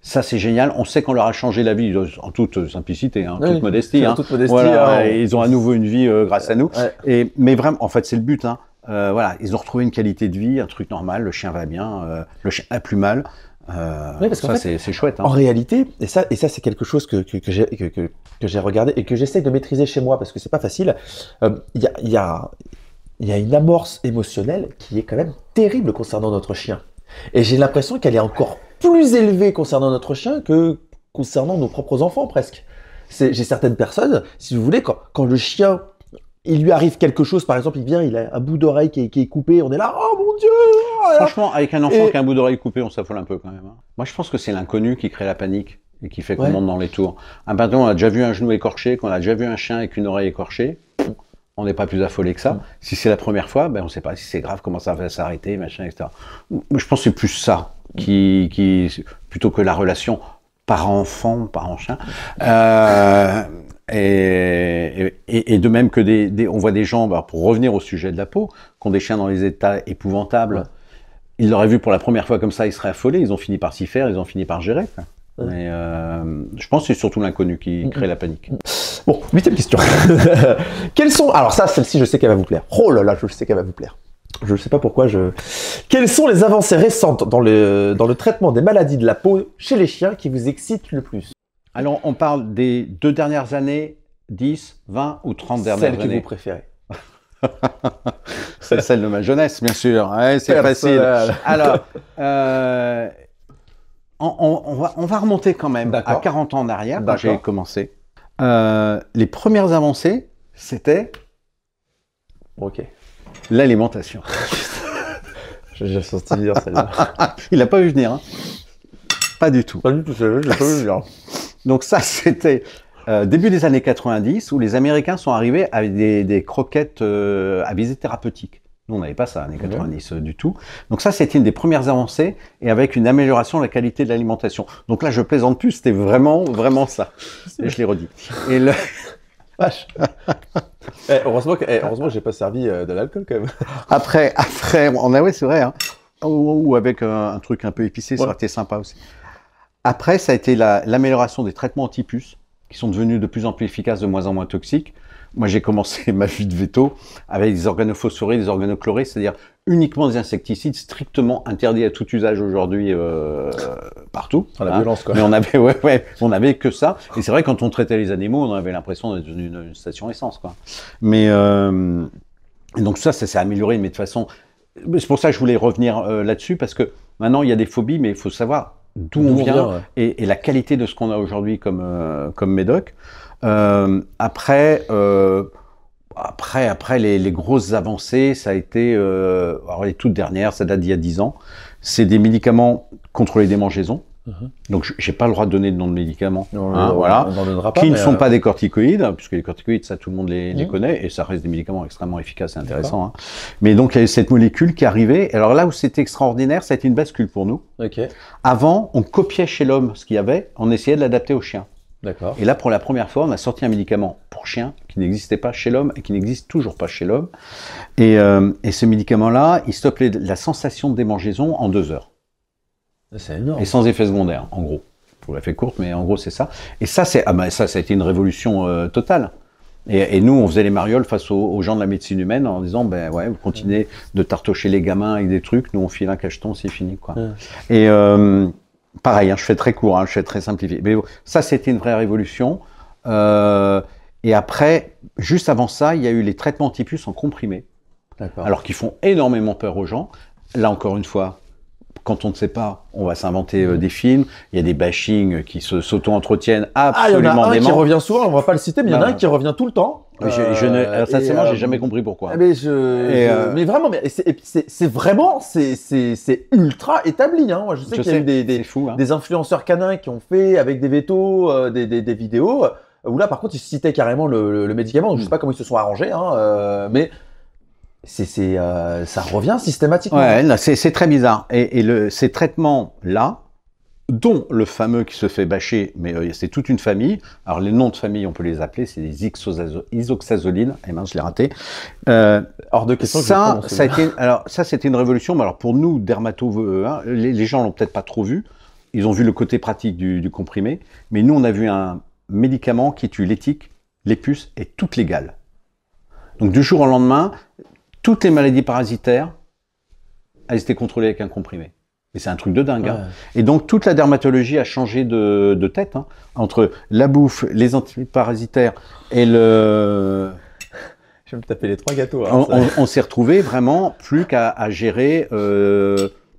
Ça, c'est génial. On sait qu'on leur a changé la vie, en toute simplicité, toute modestie. Toute modestie. Voilà, ils ont à nouveau une vie grâce à nous. Mais vraiment, en fait, c'est le but. Voilà, ils ont retrouvé une qualité de vie, un truc normal. Le chien va bien, le chien a plus mal. Parce ça, c'est chouette. En réalité, et ça c'est quelque chose que j'ai regardé et que j'essaie de maîtriser chez moi parce que c'est pas facile. Il y a une amorce émotionnelle qui est quand même terrible concernant notre chien. Et j'ai l'impression qu'elle est encore plus élevée concernant notre chien que concernant nos propres enfants presque. J'ai certaines personnes, si vous voulez, quand le chien, il lui arrive quelque chose, par exemple, il a un bout d'oreille qui est coupé, on est là, oh mon Dieu! Franchement, avec un enfant qui a un bout d'oreille coupé, on s'affole un peu quand même. Moi, je pense que c'est l'inconnu qui crée la panique et qui fait qu'on monte dans les tours. À partir du moment où on a déjà vu un genou écorché, qu'on a déjà vu un chien avec une oreille écorchée, on n'est pas plus affolé que ça. Si c'est la première fois, ben on ne sait pas si c'est grave, comment ça va s'arrêter, machin, etc. Je pense que c'est plus ça plutôt que la relation parent-enfant, parent-chien. Et de même que on voit des gens, pour revenir au sujet de la peau, qui ont des chiens dans les états épouvantables. Ils l'auraient vu pour la première fois comme ça, ils seraient affolés, ils ont fini par s'y faire, ils ont fini par gérer. Mais je pense que c'est surtout l'inconnu qui crée la panique. Bon, 8e question. Alors ça, celle-ci, je sais qu'elle va vous plaire. Oh là là, je sais qu'elle va vous plaire. Je ne sais pas pourquoi Quelles sont les avancées récentes dans le traitement des maladies de la peau chez les chiens qui vous excitent le plus? Alors, on parle des 2 dernières années, 10, 20 ou 30 dernières années. Celle que vous préférez. C'est celle de ma jeunesse, bien sûr. Ouais, c'est facile. Alors, on va remonter quand même à 40 ans en arrière, quand j'ai commencé. Les premières avancées, c'était l'alimentation. J'ai déjà senti dire celle-là. Il n'a pas vu venir. Pas du tout. Pas du tout, celle-là, je l'ai pas vu venir. Donc ça, c'était début des années 90, où les Américains sont arrivés avec des croquettes à visée thérapeutique. Nous, on n'avait pas ça, années 90 du tout. Donc ça, c'était une des premières avancées, et avec une amélioration de la qualité de l'alimentation. Donc là, je plaisante plus, c'était vraiment, vraiment ça. Et je l'ai redit. Et Vache. Heureusement que j'ai pas servi de l'alcool quand même. Après, ouais, c'est vrai. Ou avec un truc un peu épicé, ça aurait été sympa aussi. Après, ça a été l'amélioration des traitements anti-puces. qui sont devenus de plus en plus efficaces, de moins en moins toxiques. Moi, j'ai commencé ma vie de veto avec des organophosphorés, des organochlorés, c'est-à-dire uniquement des insecticides strictement interdits à tout usage aujourd'hui partout. La violence, quoi. Mais on avait que ça. Et c'est vrai, quand on traitait les animaux, on avait l'impression d'être une station essence, quoi. Mais donc ça s'est amélioré, mais de façon... C'est pour ça que je voulais revenir là-dessus, parce que maintenant, il y a des phobies, mais il faut savoir d'où on vient et la qualité de ce qu'on a aujourd'hui comme médoc. Après, les grosses avancées, ça a été, alors les toutes dernières, ça date d'il y a 10 ans, c'est des médicaments contre les démangeaisons. Donc, j'ai pas le droit de donner de nom de médicaments, voilà, qui ne sont pas des corticoïdes, puisque les corticoïdes, ça, tout le monde les connaît, et ça reste des médicaments extrêmement efficaces et intéressants. Hein. Mais donc, il y a eu cette molécule qui arrivait. Alors là où c'était extraordinaire, ça a été une bascule pour nous. Avant, on copiait chez l'homme ce qu'il y avait, on essayait de l'adapter au chien. Et là, pour la première fois, on a sorti un médicament pour chien qui n'existait pas chez l'homme et qui n'existe toujours pas chez l'homme. Et ce médicament-là, il stoppe la sensation de démangeaison en 2 heures. C'est énorme. Et sans effet secondaire, en gros. Pour la fait courte, mais en gros, c'est ça. Et ça, ça a été une révolution totale. Et nous, on faisait les marioles face aux gens de la médecine humaine en disant, ben ouais, vous continuez de tartocher les gamins avec des trucs, nous on file un cacheton, c'est fini, quoi. Et pareil, hein, je fais très court, hein, je fais très simplifié. Mais ça, c'était une vraie révolution. Et après, juste avant ça, il y a eu les traitements antipuces en comprimé. Alors qu'ils font énormément peur aux gens. Là, encore une fois, quand on ne sait pas, on va s'inventer des films. Il y a des bashings qui s'auto-entretiennent absolument dément. Il y en a un qui revient souvent, on ne va pas le citer, mais il y en a un qui revient tout le temps. Sincèrement, j'ai jamais compris pourquoi. Mais vraiment, c'est ultra établi. Hein. Moi, je sais qu'il y a eu des influenceurs canins qui ont fait avec des vétos, des vidéos où là, par contre, ils citaient carrément le médicament. Je sais pas comment ils se sont arrangés, hein, mais ça revient systématiquement. Ouais, c'est très bizarre. Et ces traitements-là, dont le fameux qui se fait bâcher, mais c'est toute une famille. Alors les noms de famille, on peut les appeler, c'est des isoxazolines. Eh ben, je l'ai raté. Hors de question. Ça c'était une révolution. Mais alors pour nous, dermato, hein, les gens l'ont peut-être pas trop vu. Ils ont vu le côté pratique du comprimé. Mais nous, on a vu un médicament qui tue les tiques, les puces et toutes les gales. Donc du jour au lendemain, toutes les maladies parasitaires, elles étaient contrôlées avec un comprimé. Et c'est un truc de dingue. Hein. Et donc, toute la dermatologie a changé de tête. Hein, entre la bouffe, les antiparasitaires et le... Je vais me taper les 3 gâteaux. Hein, on s'est retrouvé vraiment plus qu'à gérer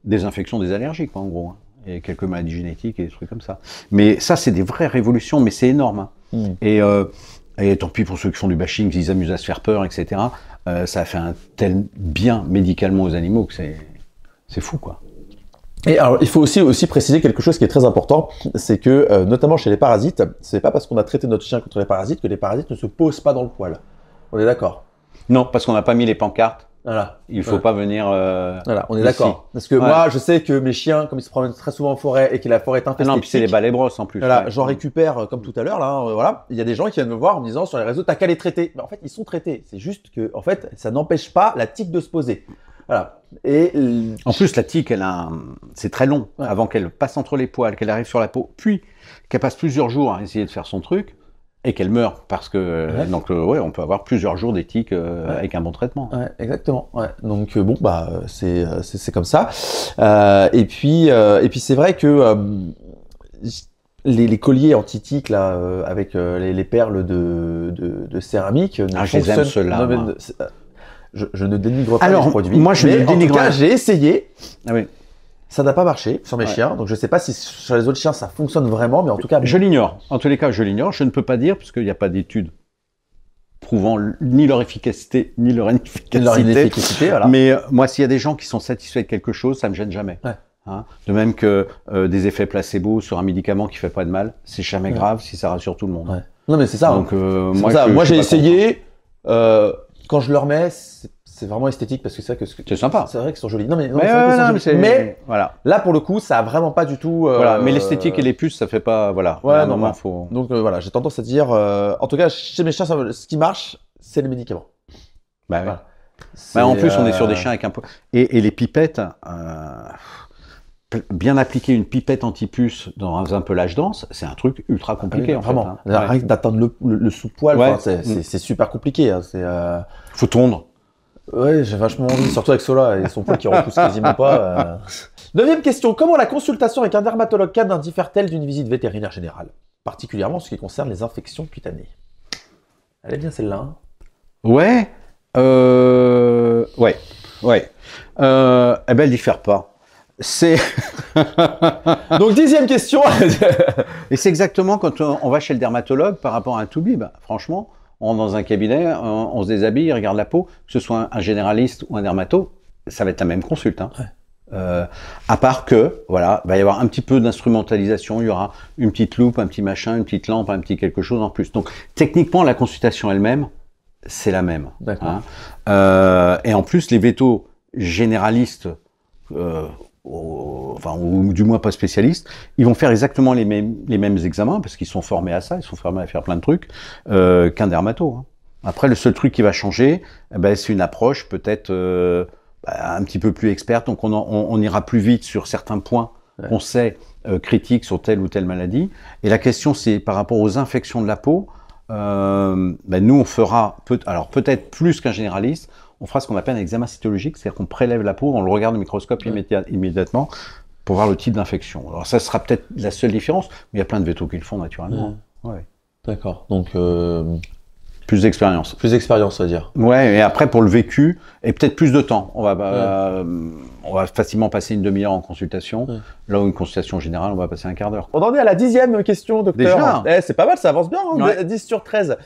des infections, des allergies, quoi, en gros. Hein, et quelques maladies génétiques et des trucs comme ça. Mais ça, c'est des vraies révolutions, mais c'est énorme. Hein. Et tant pis pour ceux qui font du bashing, ils s'amusent à se faire peur, etc. Ça a fait un tel bien médicalement aux animaux que c'est fou, quoi. Et alors, il faut aussi préciser quelque chose qui est très important, c'est que, notamment chez les parasites, c'est pas parce qu'on a traité notre chien contre les parasites que les parasites ne se posent pas dans le poil. On est d'accord? Non, parce qu'on n'a pas mis les pancartes. Voilà. Il faut pas venir. Voilà, on est d'accord. Parce que moi, je sais que mes chiens, comme ils se promènent très souvent en forêt et que la forêt est infestée. Non, puis c'est les balais brosses en plus. Voilà, j'en récupère comme tout à l'heure là. Voilà, il y a des gens qui viennent me voir en me disant sur les réseaux, t'as qu'à les traiter. Mais en fait, ils sont traités. C'est juste que, en fait, ça n'empêche pas la tique de se poser. Voilà. Et en plus, la tique, c'est très long avant qu'elle passe entre les poils, qu'elle arrive sur la peau, puis qu'elle passe plusieurs jours à essayer de faire son truc. Et qu'elle meurt, parce que donc on peut avoir plusieurs jours d'éthique avec un bon traitement. Ouais, exactement. Ouais. Donc bon, bah c'est comme ça. Et puis c'est vrai que les colliers anti-tiques là avec les perles de céramique. Je les aime ceux-là. Je ne dénigre pas les produits. Moi, je ne dénigre pas. En tout cas, j'ai essayé. Ah oui. Ça n'a pas marché sur mes chiens, donc je ne sais pas si sur les autres chiens ça fonctionne vraiment, mais en tout cas... Je l'ignore. En tous les cas, je l'ignore. Je ne peux pas dire, parce qu'il n'y a pas d'études prouvant ni leur efficacité, ni leur inefficacité. Voilà. Mais moi, s'il y a des gens qui sont satisfaits de quelque chose, ça ne me gêne jamais. Ouais. Hein, de même que des effets placebo sur un médicament qui ne fait pas de mal, c'est jamais grave si ça rassure tout le monde. Ouais. Non, mais c'est ça. Donc, moi j'ai essayé, quand je le remets... C'est vraiment esthétique parce que c'est vrai que c'est sympa. C'est vrai qu'ils sont jolis. Non mais voilà. Là pour le coup, ça a vraiment pas du tout. Voilà. Mais l'esthétique et les puces, ça fait pas. Voilà. Ouais. Non. Faut... Donc voilà, j'ai tendance à dire. En tout cas, chez mes chiens, ce qui marche, c'est les médicaments. Bah oui. Voilà. En plus, on est sur des chiens avec un peu. Et les pipettes. bien appliquer une pipette anti-puce dans un pelage dense, c'est un truc ultra compliqué. En vraiment. Fait, hein. Rien que d'atteindre le sous-poil, c'est super compliqué. Hein. Faut tondre. Ouais, j'ai vachement envie, surtout avec ceux-là, et son poil qui repousse quasiment pas. 9e question. Comment la consultation avec un dermatologue canine diffère-t-elle d'une visite vétérinaire générale, particulièrement en ce qui concerne les infections cutanées? Elle est bien celle-là. Hein. Ouais. Ouais. Eh ben, elle diffère pas. C'est. Donc, 10e question. Et c'est exactement quand on va chez le dermatologue par rapport à un toubib. Franchement, on rentre dans un cabinet, on se déshabille, il regarde la peau, que ce soit un généraliste ou un dermato, ça va être la même consulte. Hein. Ouais. À part que, voilà, il va y avoir un petit peu d'instrumentalisation, il y aura une petite loupe, un petit machin, une petite lampe, un petit quelque chose en plus. Donc, techniquement, la consultation elle-même, c'est la même. D'accord. Hein. Et en plus, les vétos généralistes, ou du moins pas spécialistes, ils vont faire exactement les mêmes examens, parce qu'ils sont formés à ça, ils sont formés à faire plein de trucs, qu'un dermato. Hein. Après, le seul truc qui va changer, c'est une approche peut-être un petit peu plus experte, donc on ira plus vite sur certains points qu'on sait critiques sur telle ou telle maladie. Et la question, c'est par rapport aux infections de la peau, nous on fera, peut-être plus qu'un généraliste, on fera ce qu'on appelle un examen cytologique, c'est-à-dire qu'on prélève la peau, on le regarde au microscope immédiatement pour voir le type d'infection. Alors ça sera peut-être la seule différence, mais il y a plein de vétos qui le font naturellement. Ouais. D'accord, donc... Plus d'expérience. Plus d'expérience, on va dire. Ouais, et après pour le vécu, et peut-être plus de temps. On va facilement passer une demi-heure en consultation. Ouais. Là où une consultation générale, on va passer un quart d'heure. On en est à la 10e question, docteur. Déjà c'est pas mal, ça avance bien, hein, ouais. 10 sur 13.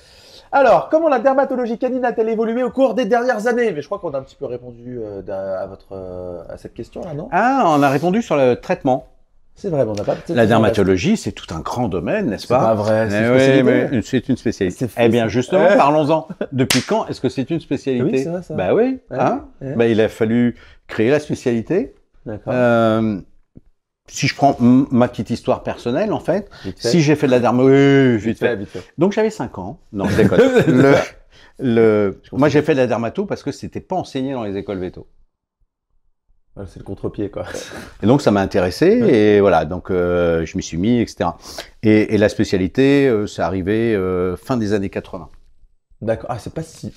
Alors, comment la dermatologie canine a-t-elle évolué au cours des dernières années? Mais je crois qu'on a un petit peu répondu à cette question-là, non? Ah, on a répondu sur le traitement. C'est vrai, mais on n'a pas... La dermatologie, c'est tout un grand domaine, n'est-ce pas? C'est pas vrai, c'est une spécialité. Eh bien, justement, parlons-en. Depuis quand est-ce que c'est une spécialité? Oui, c'est vrai, ça. Bah oui, hein? Il a fallu créer la spécialité. D'accord. Si je prends ma petite histoire personnelle, en fait, si j'ai fait de la dermatologie, vite fait. Donc j'avais 5 ans. Non, je déconne. Moi, j'ai fait de la dermato parce que c'était pas enseigné dans les écoles véto. C'est le contre-pied, quoi. Et donc, ça m'a intéressé, et voilà, donc je m'y suis mis, etc. Et la spécialité, c'est arrivé fin des années 80. D'accord. Ah, c'est pas si...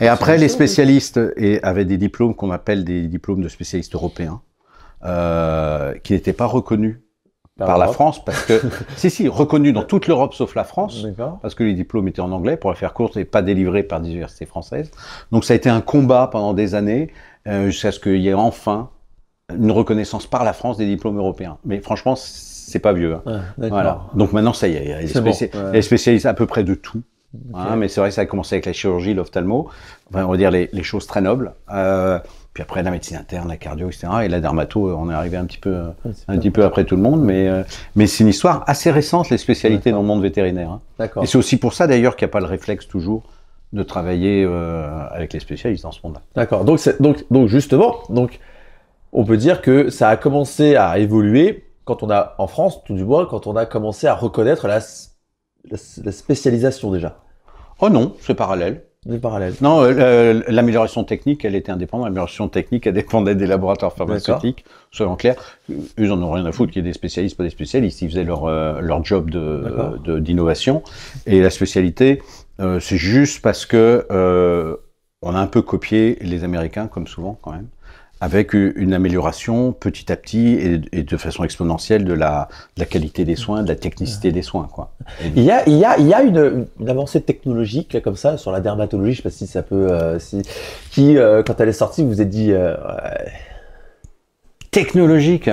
Et après, les spécialistes avaient des diplômes qu'on appelle des diplômes de spécialistes européens, qui n'étaient pas reconnus par la France, parce que... si, reconnus dans toute l'Europe, sauf la France, parce que les diplômes étaient en anglais, pour la faire courte, et pas délivrés par des universités françaises. Donc, ça a été un combat pendant des années, jusqu'à ce qu'il y ait enfin une reconnaissance par la France des diplômes européens. Mais franchement, c'est pas vieux. Hein. Voilà. Donc maintenant, ça y est, il y a les spécialistes à peu près de tout. Hein, mais c'est vrai que ça a commencé avec la chirurgie, l'ophtalmo, enfin, on va dire les choses très nobles. Puis après, la médecine interne, la cardio, etc. Et la dermato, on est arrivé un petit peu après tout le monde. Mais c'est une histoire assez récente, les spécialités dans le monde vétérinaire. Hein. Et c'est aussi pour ça, d'ailleurs, qu'il n'y a pas le réflexe toujours de travailler avec les spécialistes dans ce monde-là. D'accord. Donc justement, on peut dire que ça a commencé à évoluer quand on a, en France, tout du moins, quand on a commencé à reconnaître la spécialisation déjà. Oh non, c'est parallèle. C'est parallèle. Non, l'amélioration technique, elle était indépendante. L'amélioration technique, elle dépendait des laboratoires pharmaceutiques, soyons clairs. Ils en ont rien à foutre qu'il y ait des spécialistes, pas des spécialistes. Ils faisaient leur job d'innovation. Et la spécialité, c'est juste parce que on a un peu copié les Américains, comme souvent quand même, avec une amélioration petit à petit et de façon exponentielle de la qualité des soins, de la technicité des soins, quoi. Il y a une avancée technologique là, comme ça sur la dermatologie, je sais pas si ça peut, quand elle est sortie, vous vous êtes dit technologique.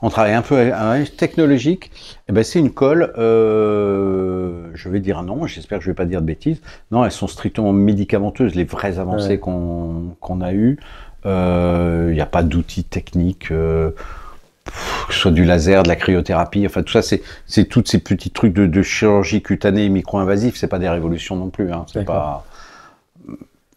On travaille un peu technologique. Eh ben c'est une colle. Je vais dire non. J'espère que je vais pas dire de bêtises. Non, elles sont strictement médicamenteuses. Les vraies avancées qu'on a eues. Il n'y a pas d'outils techniques, que ce soit du laser, de la cryothérapie, enfin tout ça, c'est tous ces petits trucs de chirurgie cutanée micro-invasif, c'est pas des révolutions non plus, hein, c'est pas...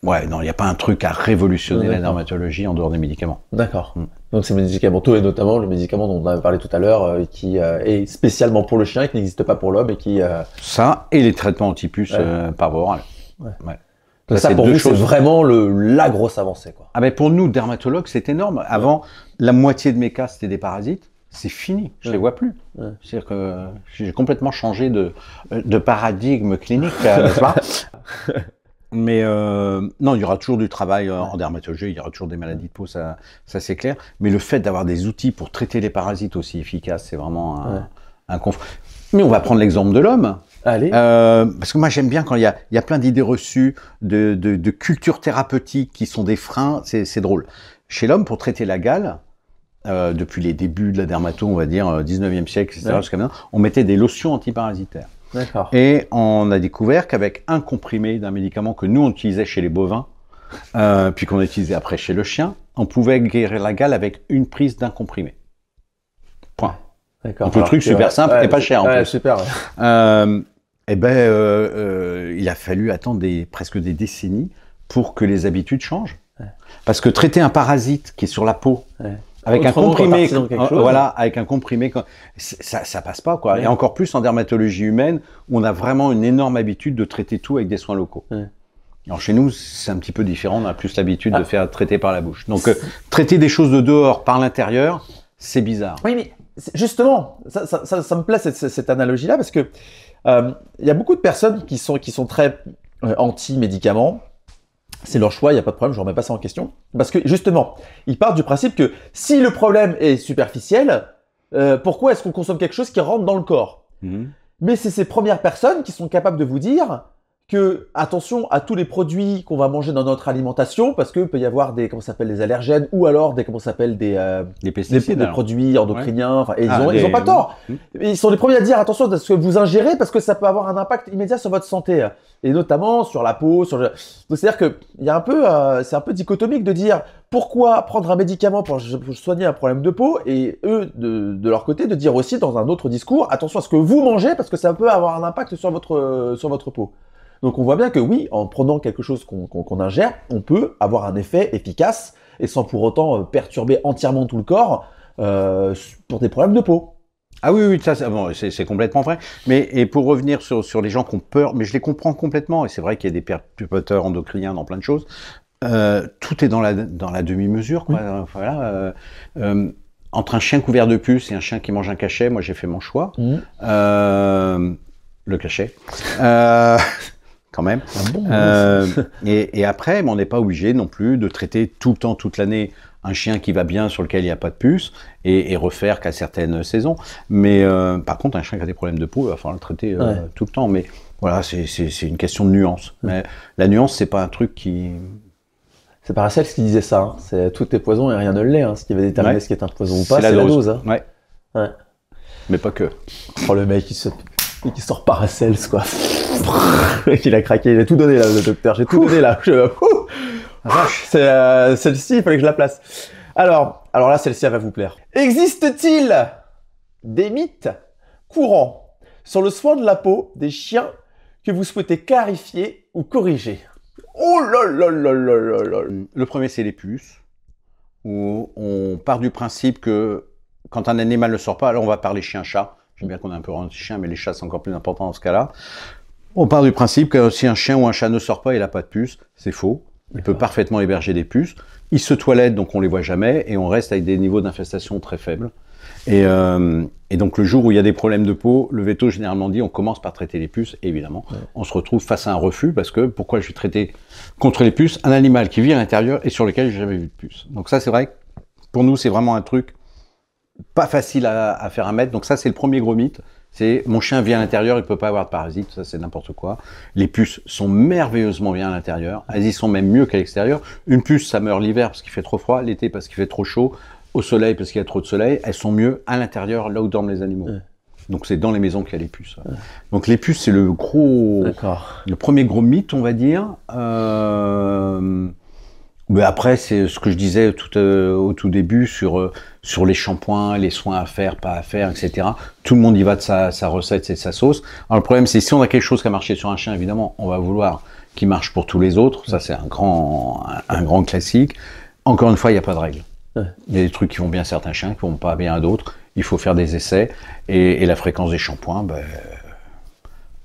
Ouais, non, il n'y a pas un truc à révolutionner la dermatologie en dehors des médicaments. D'accord. Donc c'est médicamenteux, et notamment le médicament dont on a parlé tout à l'heure, qui est spécialement pour le chien et qui n'existe pas pour l'homme et qui... Ça, et les traitements anti-puces par voie orale. Ouais. Ça pour vous, c'est vraiment la grosse avancée, quoi. Ah ben pour nous, dermatologues, c'est énorme. Avant, la moitié de mes cas, c'était des parasites. C'est fini, je les vois plus. C'est-à-dire que j'ai complètement changé de paradigme clinique, n'est-ce pas? Mais non, il y aura toujours du travail en dermatologie, il y aura toujours des maladies de peau, ça c'est clair. Mais le fait d'avoir des outils pour traiter les parasites aussi efficaces, c'est vraiment un confort. Mais on va prendre l'exemple de l'homme. Allez. Parce que moi j'aime bien quand il y a plein d'idées reçues de cultures thérapeutiques qui sont des freins, c'est drôle. Chez l'homme, pour traiter la gale, depuis les débuts de la dermato, on va dire 19e siècle, etc., jusqu'à maintenant, on mettait des lotions antiparasitaires. D'accord. Et on a découvert qu'avec un comprimé d'un médicament que nous on utilisait chez les bovins, puis qu'on a utilisé après chez le chien, on pouvait guérir la gale avec une prise d'un comprimé. Point. D'accord. Donc le truc super simple et pas cher en plus. Super. Il a fallu attendre presque des décennies pour que les habitudes changent. Parce que traiter un parasite qui est sur la peau, avec un comprimé, avec un comprimé, ça passe pas, quoi. Et encore plus en dermatologie humaine, où on a vraiment une énorme habitude de traiter tout avec des soins locaux. Alors chez nous, c'est un petit peu différent, on a plus l'habitude de faire traiter par la bouche. Donc traiter des choses de dehors par l'intérieur, c'est bizarre. Oui, mais justement, ça me plaît cette analogie-là, parce que il y a beaucoup de personnes qui sont très anti-médicaments. C'est leur choix, il n'y a pas de problème, je ne remets pas ça en question. Parce que justement, ils partent du principe que si le problème est superficiel, pourquoi est-ce qu'on consomme quelque chose qui rentre dans le corps? Mais c'est ces premières personnes qui sont capables de vous dire que attention à tous les produits qu'on va manger dans notre alimentation, parce que peut y avoir des des allergènes, ou alors des pesticides, des produits endocriniens. Enfin, et ils ont pas tort. Ils sont les premiers à dire attention à ce que vous ingérez, parce que ça peut avoir un impact immédiat sur votre santé, et notamment sur la peau. Donc c'est-à-dire que il y a c'est un peu dichotomique de dire pourquoi prendre un médicament pour soigner un problème de peau, et eux de leur côté de dire aussi dans un autre discours attention à ce que vous mangez, parce que ça peut avoir un impact sur votre peau. Donc on voit bien que oui, en prenant quelque chose qu'on ingère, on peut avoir un effet efficace et sans pour autant perturber entièrement tout le corps pour des problèmes de peau. Ah oui, ça c'est complètement vrai. Et pour revenir sur les gens qui ont peur, mais je les comprends complètement, et c'est vrai qu'il y a des perturbateurs endocriniens dans plein de choses, tout est dans la demi-mesure, quoi. Voilà, entre un chien couvert de puces et un chien qui mange un cachet, moi j'ai fait mon choix. Le cachet. Quand même. Et après, on n'est pas obligé non plus de traiter tout le temps, toute l'année, un chien qui va bien, sur lequel il n'y a pas de puce, et refaire qu'à certaines saisons. Mais par contre, un chien qui a des problèmes de peau, il va falloir le traiter tout le temps. Mais voilà, c'est une question de nuance. Mais la nuance, c'est pas un truc qui... C'est Paracels qui disait ça. Hein. C'est tout est poison et rien ne l'est. Hein. Ce qui va déterminer ce qui est un poison ou pas, c'est la dose. Hein. Ouais. Mais pas que. Oh, le mec, qui sort Paracels, quoi. Il a craqué, il a tout donné là, le docteur. J'ai tout donné là. Celle-ci, il fallait que je la place. Alors là, celle-ci, elle va vous plaire. Existe-t-il des mythes courants sur le soin de la peau des chiens que vous souhaitez clarifier ou corriger? Oh là là là là là là. Le premier, c'est les puces, où on part du principe que quand un animal ne sort pas, alors on va parler chien-chat. J'aime bien qu'on ait un peu anti-chien, mais les chats, c'est encore plus important dans ce cas-là. On part du principe que si un chien ou un chat ne sort pas, il n'a pas de puce. C'est faux. Il peut parfaitement héberger des puces. Il se toilette, donc on les voit jamais, et on reste avec des niveaux d'infestation très faibles. Et donc le jour où il y a des problèmes de peau, le veto généralement dit on commence par traiter les puces, et évidemment. On se retrouve face à un refus, parce que pourquoi je vais traiter contre les puces un animal qui vit à l'intérieur et sur lequel j'ai jamais vu de puce. Donc ça, c'est vrai que pour nous, c'est vraiment un truc pas facile à faire à mettre. Donc ça, c'est le premier gros mythe. C'est mon chien vit à l'intérieur, il peut pas avoir de parasites. Ça, c'est n'importe quoi. Les puces sont merveilleusement bien à l'intérieur. Elles y sont même mieux qu'à l'extérieur. Une puce, ça meurt l'hiver parce qu'il fait trop froid, l'été parce qu'il fait trop chaud, au soleil parce qu'il y a trop de soleil. Elles sont mieux à l'intérieur, là où dorment les animaux. Donc c'est dans les maisons qu'il y a les puces. Donc les puces, c'est le premier gros mythe, on va dire. Mais après, c'est ce que je disais au tout début sur les shampoings, les soins à faire, pas à faire, etc. Tout le monde y va de sa recette, c'est sa sauce. Alors le problème, c'est si on a quelque chose qui a marché sur un chien, évidemment, on va vouloir qu'il marche pour tous les autres. Ça, c'est un grand classique. Encore une fois, il n'y a pas de règle. Il y a des trucs qui vont bien à certains chiens, qui vont pas bien à d'autres. Il faut faire des essais. Et la fréquence des shampoings,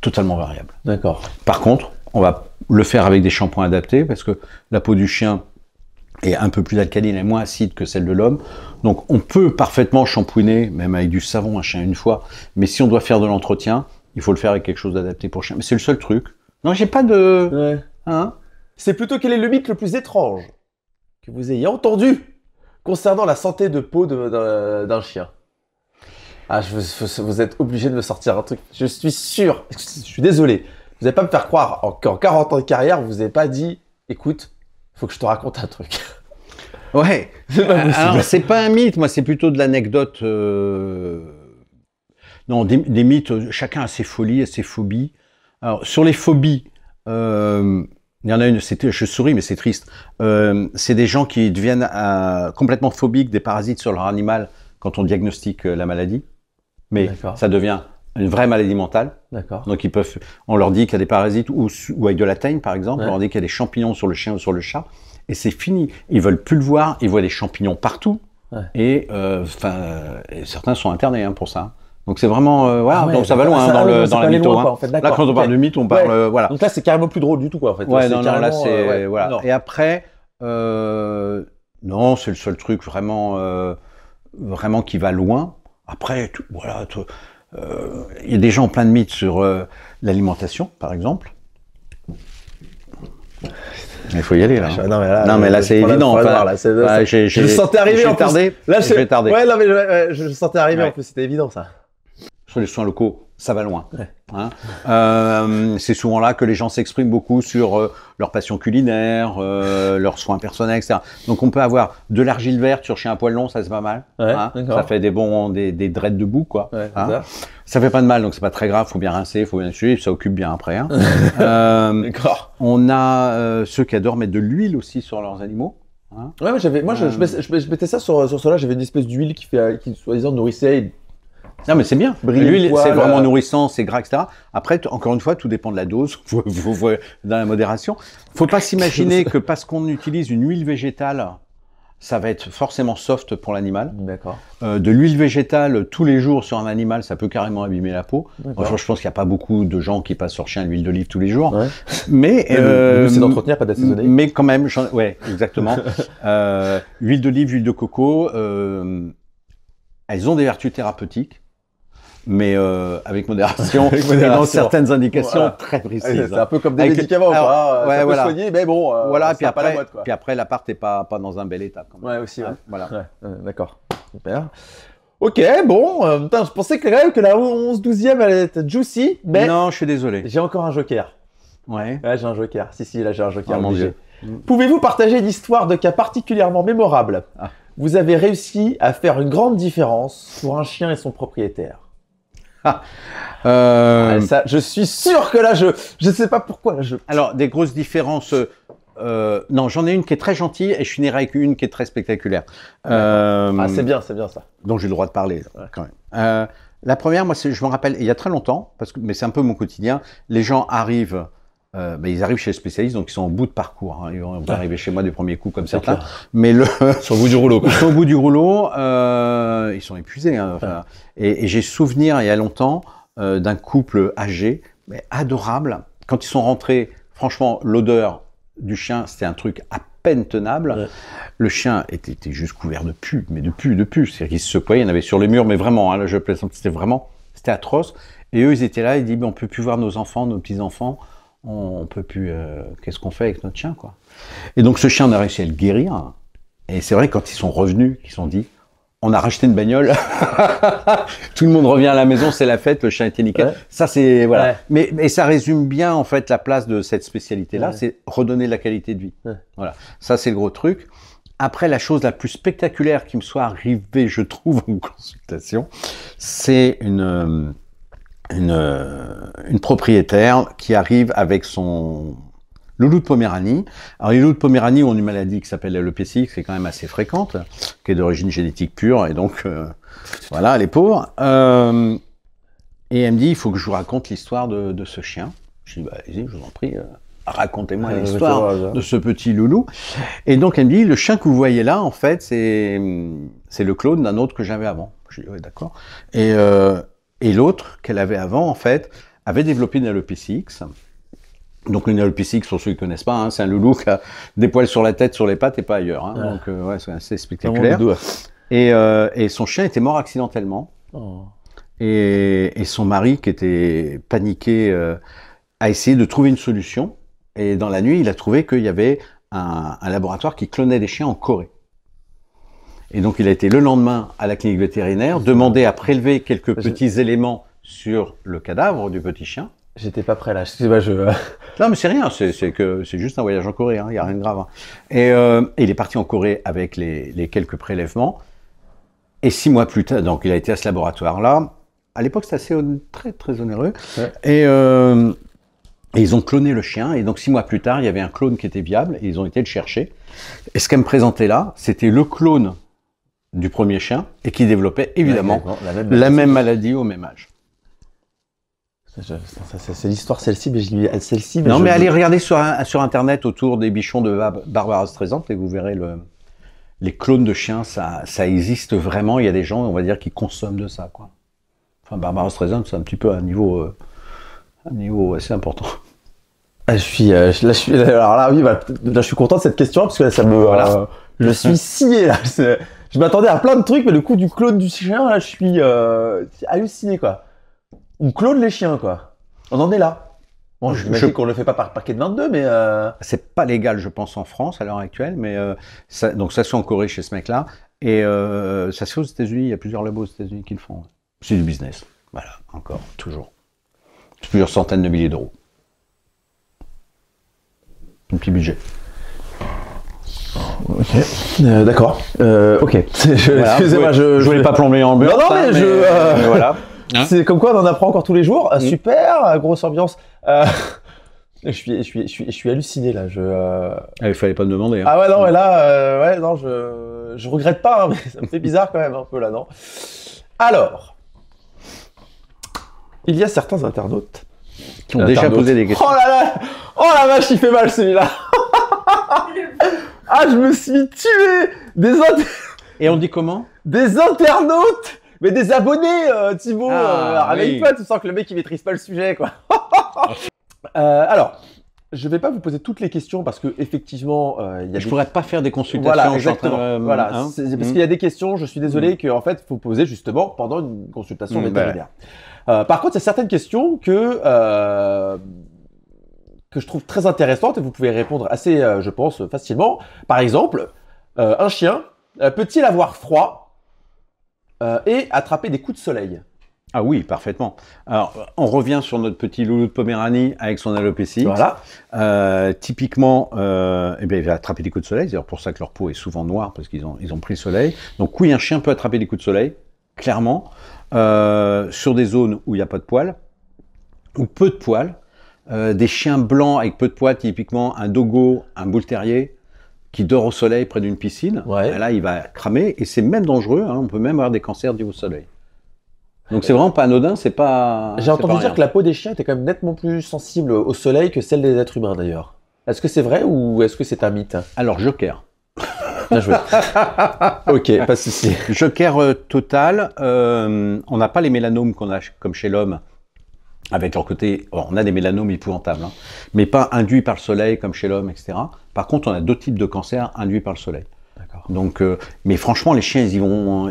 totalement variable. D'accord. Par contre, on va le faire avec des shampoings adaptés parce que la peau du chien est un peu plus alcaline et moins acide que celle de l'homme. Donc, on peut parfaitement shampouiner, même avec du savon, un chien une fois. Mais si on doit faire de l'entretien, il faut le faire avec quelque chose d'adapté pour le chien. Mais c'est le seul truc. Non, j'ai pas de... Ouais. Hein? C'est plutôt quel est le mythe le plus étrange que vous ayez entendu concernant la santé de peau d'un chien? Ah, vous êtes obligé de me sortir un truc. Je suis sûr, je suis désolé. Vous n'allez pas me faire croire qu'en 40 ans de carrière, vous n'avez pas dit, écoute, il faut que je te raconte un truc. Ouais. Alors, c'est pas un mythe, moi, c'est plutôt de l'anecdote. Non, des mythes, chacun a ses folies, a ses phobies. Alors, sur les phobies, il y en a une, je souris, mais c'est triste. C'est des gens qui deviennent complètement phobiques des parasites sur leur animal quand on diagnostique la maladie. Mais ça devient une vraie maladie mentale. D'accord. Donc, on leur dit qu'il y a des parasites, ou avec de la teigne, par exemple, on leur dit qu'il y a des champignons sur le chien ou sur le chat. Et c'est fini. Ils veulent plus le voir. Ils voient des champignons partout. Ouais. Et certains sont internés pour ça. Donc c'est vraiment voilà. Donc ça va loin dans la mytho. En fait, là, quand on parle de mythe, on parle voilà. Donc là, c'est carrément plus drôle du tout, quoi. En fait. Ouais, non, là c'est voilà. Non. Et après, non, c'est le seul truc vraiment qui va loin. Après, voilà. Il y a des gens plein de mythes sur l'alimentation, par exemple. Il faut y aller là. Non mais là c'est évident. Je le sentais arriver en plus. Là je vais tarder. Ouais, non mais je le sentais arriver en plus. C'était évident ça. Sur les soins locaux, ça va loin. Ouais. Hein, c'est souvent là que les gens s'expriment beaucoup sur leur passion culinaire, leurs soins personnels, etc. Donc on peut avoir de l'argile verte sur chien à poil long, ça c'est pas mal. Ouais, hein, ça fait des dreads de boue quoi. Ouais, hein, ça fait pas de mal, donc c'est pas très grave. Faut bien rincer, faut bien suivre, ça occupe bien après. Hein. D'accord. On a ceux qui adorent mettre de l'huile aussi sur leurs animaux. Hein. Ouais, je mettais ça sur cela. J'avais une espèce d'huile qui soi-disant nourrissait. Non mais c'est bien. L'huile, c'est vraiment nourrissant, c'est gras, etc. Après, encore une fois, tout dépend de la dose, dans la modération. Faut pas s'imaginer que parce qu'on utilise une huile végétale, ça va être forcément soft pour l'animal. D'accord. De l'huile végétale tous les jours sur un animal, ça peut carrément abîmer la peau. Moi, je pense qu'il n'y a pas beaucoup de gens qui passent sur chien l'huile d'olive tous les jours. Ouais. Mais c'est d'entretenir, pas d'assaisonner. Mais quand même, ouais, exactement. Huile d'olive, huile de coco, elles ont des vertus thérapeutiques. Mais avec modération, et dans certaines indications très précises. C'est un peu comme des médicaments, ça peut soigner, mais bon, voilà, puis après l'appart n'est pas dans un bel état. Quand même. Ouais, aussi, hein, voilà. D'accord, super. Ok, bon, je pensais que la 11-12e allait être juicy, mais... Non, je suis désolé. J'ai encore un joker. Ouais. Ouais, j'ai un joker. Si, là, j'ai un joker. Oh, mon Dieu. Pouvez-vous partager une histoire de cas particulièrement mémorable? Vous avez réussi à faire une grande différence pour un chien et son propriétaire. Ça, je suis sûr que là, je sais pas pourquoi. Là, Alors, des grosses différences. Non, j'en ai une qui est très gentille et je finirai avec une qui est très spectaculaire. C'est bien ça. Donc j'ai le droit de parler quand même. La première, moi, je me rappelle, il y a très longtemps, mais c'est un peu mon quotidien. Les gens arrivent. Ils arrivent chez les spécialistes, donc ils sont au bout de parcours. Hein. Ils vont arriver chez moi du premier coup comme certains. Mais sur le bout du rouleau. Ils sont au bout du rouleau. Ils sont épuisés. Hein, et j'ai souvenir il y a longtemps d'un couple âgé, mais adorable. Quand ils sont rentrés, franchement, l'odeur du chien, c'était un truc à peine tenable. Ouais. Le chien était juste couvert de pus, mais de pus. C'est-à-dire qu'il se secouait, il y en avait sur les murs, mais vraiment, hein, là, je plaisante, c'était atroce. Et eux, ils étaient là, ils disaient, on peut plus voir nos enfants, nos petits-enfants. On peut plus. Qu'est-ce qu'on fait avec notre chien, quoi? Et donc ce chien, on a réussi à le guérir. Et c'est vrai quand ils sont revenus, qu'ils se sont dit, on a racheté une bagnole, tout le monde revient à la maison, c'est la fête, le chien était nickel. Ouais. Ça c'est voilà. Ouais. Mais ça résume bien en fait la place de cette spécialité-là, c'est redonner de la qualité de vie. Ouais. Voilà. Ça c'est le gros truc. Après, la chose la plus spectaculaire qui me soit arrivée, je trouve, en consultation, c'est une propriétaire qui arrive avec son loulou de Poméranie. Alors, les loulous de Poméranie ont une maladie qui s'appelle l'alopécie, qui est quand même assez fréquente, qui est d'origine génétique pure, et donc, voilà, les pauvres. Et elle me dit, il faut que je vous raconte l'histoire de ce chien. Je dis, allez-y, je vous en prie, racontez-moi l'histoire de ce petit loulou. Et donc, elle me dit, le chien que vous voyez là, en fait, c'est le clone d'un autre que j'avais avant. Je dis, oui, d'accord. Et l'autre qu'elle avait avant, en fait, avait développé une alopécie X. Donc le nalopicix, pour ceux qui ne connaissent pas, hein, c'est un loulou qui a des poils sur la tête, sur les pattes et pas ailleurs. Hein. Donc ouais, c'est assez spectaculaire. Et son chien était mort accidentellement. Oh. Et son mari, qui était paniqué, a essayé de trouver une solution. Et dans la nuit, il a trouvé qu'il y avait un laboratoire qui clonait des chiens en Corée. Et donc il a été le lendemain à la clinique vétérinaire, demander à prélever quelques petits éléments sur le cadavre du petit chien. J'étais pas prêt là, excusez-moi, Non mais c'est rien, c'est juste un voyage en Corée, il n'y a rien de grave. Hein. Et il est parti en Corée avec les quelques prélèvements. Et 6 mois plus tard, donc il a été à ce laboratoire-là. À l'époque, c'était assez très très onéreux. Ouais. Et ils ont cloné le chien. Et donc 6 mois plus tard, il y avait un clone qui était viable. Et ils ont été le chercher. Et ce qu'elle me présentait là, c'était le clone du premier chien et qui développait évidemment la même maladie au même âge. C'est l'histoire celle-ci, mais non, mais allez regarder sur Internet autour des bichons de Barbara Streisand et vous verrez les clones de chiens, ça existe vraiment. Il y a des gens, on va dire, qui consomment de ça, quoi. Enfin, Barbara Streisand, c'est un petit peu un niveau assez important. Alors là, oui, là, je suis content de cette question parce que là, ça me, je suis scié là. Je m'attendais à plein de trucs, mais le coup du clone du chien, là, je suis halluciné, quoi. On clone les chiens, quoi. On en est là. Bon, j'imagine qu'on le fait pas par paquet de 22, mais... C'est pas légal, je pense, en France à l'heure actuelle, mais donc ça se fait en Corée chez ce mec-là, et ça se fait aux États-Unis, il y a plusieurs labos aux États-Unis qui le font. C'est du business, voilà, encore, toujours. C'est plusieurs centaines de milliers d'euros. Un petit budget. Ok, d'accord. Ok. Voilà, excusez-moi, je voulais pas plomber en l'ambiance. Non, mais voilà. Hein, c'est comme quoi on en apprend encore tous les jours. Super, grosse ambiance. Je suis halluciné là. Il fallait pas me demander. Hein. Ah ouais non, mais là, ouais non, je regrette pas, hein, mais ça me fait bizarre quand même un peu là, non. Alors, il y a certains internautes qui ont déjà posé des questions. Oh là là, oh la vache, il fait mal celui-là. Ah, je me suis tué. Et on dit comment? Des internautes. Mais des abonnés, Thibaut, réveille-toi, oui. Tu sens que le mec il maîtrise pas le sujet, quoi. Alors, je vais pas vous poser toutes les questions parce que effectivement, je pourrais pas faire des consultations. Voilà, exactement. Voilà, hein, parce qu'il y a des questions. Je suis désolé qu'en fait, faut poser justement pendant une consultation vétérinaire. Par contre, il y a certaines questions que je trouve très intéressantes et vous pouvez répondre assez, je pense, facilement. Par exemple, un chien peut-il avoir froid? Et attraper des coups de soleil. Ah oui, parfaitement. Alors, on revient sur notre petit loulou de Poméranie avec son alopécie. Voilà. Typiquement, il va attraper des coups de soleil. C'est pour ça que leur peau est souvent noire, parce qu'ils ont pris le soleil. Donc oui, un chien peut attraper des coups de soleil, clairement, sur des zones où il n'y a pas de poils, ou peu de poils. Des chiens blancs avec peu de poils, typiquement un dogo, un bull terrier, qui dort au soleil près d'une piscine, là il va cramer et c'est même dangereux, hein, on peut même avoir des cancers dus au soleil. Donc c'est vraiment pas anodin, c'est pas... J'ai entendu dire que la peau des chiens était quand même nettement plus sensible au soleil que celle des êtres humains d'ailleurs. Est-ce que c'est vrai ou est-ce que c'est un mythe? Alors Joker. Bien joué. Ok, pas de souci. Joker total, on n'a pas les mélanomes qu'on a comme chez l'homme. Avec leur côté, on a des mélanomes épouvantables, hein, mais pas induits par le soleil comme chez l'homme, etc. Par contre, on a d'autres types de cancers induits par le soleil. D'accord. Donc, mais franchement, les chiens, ils y vont.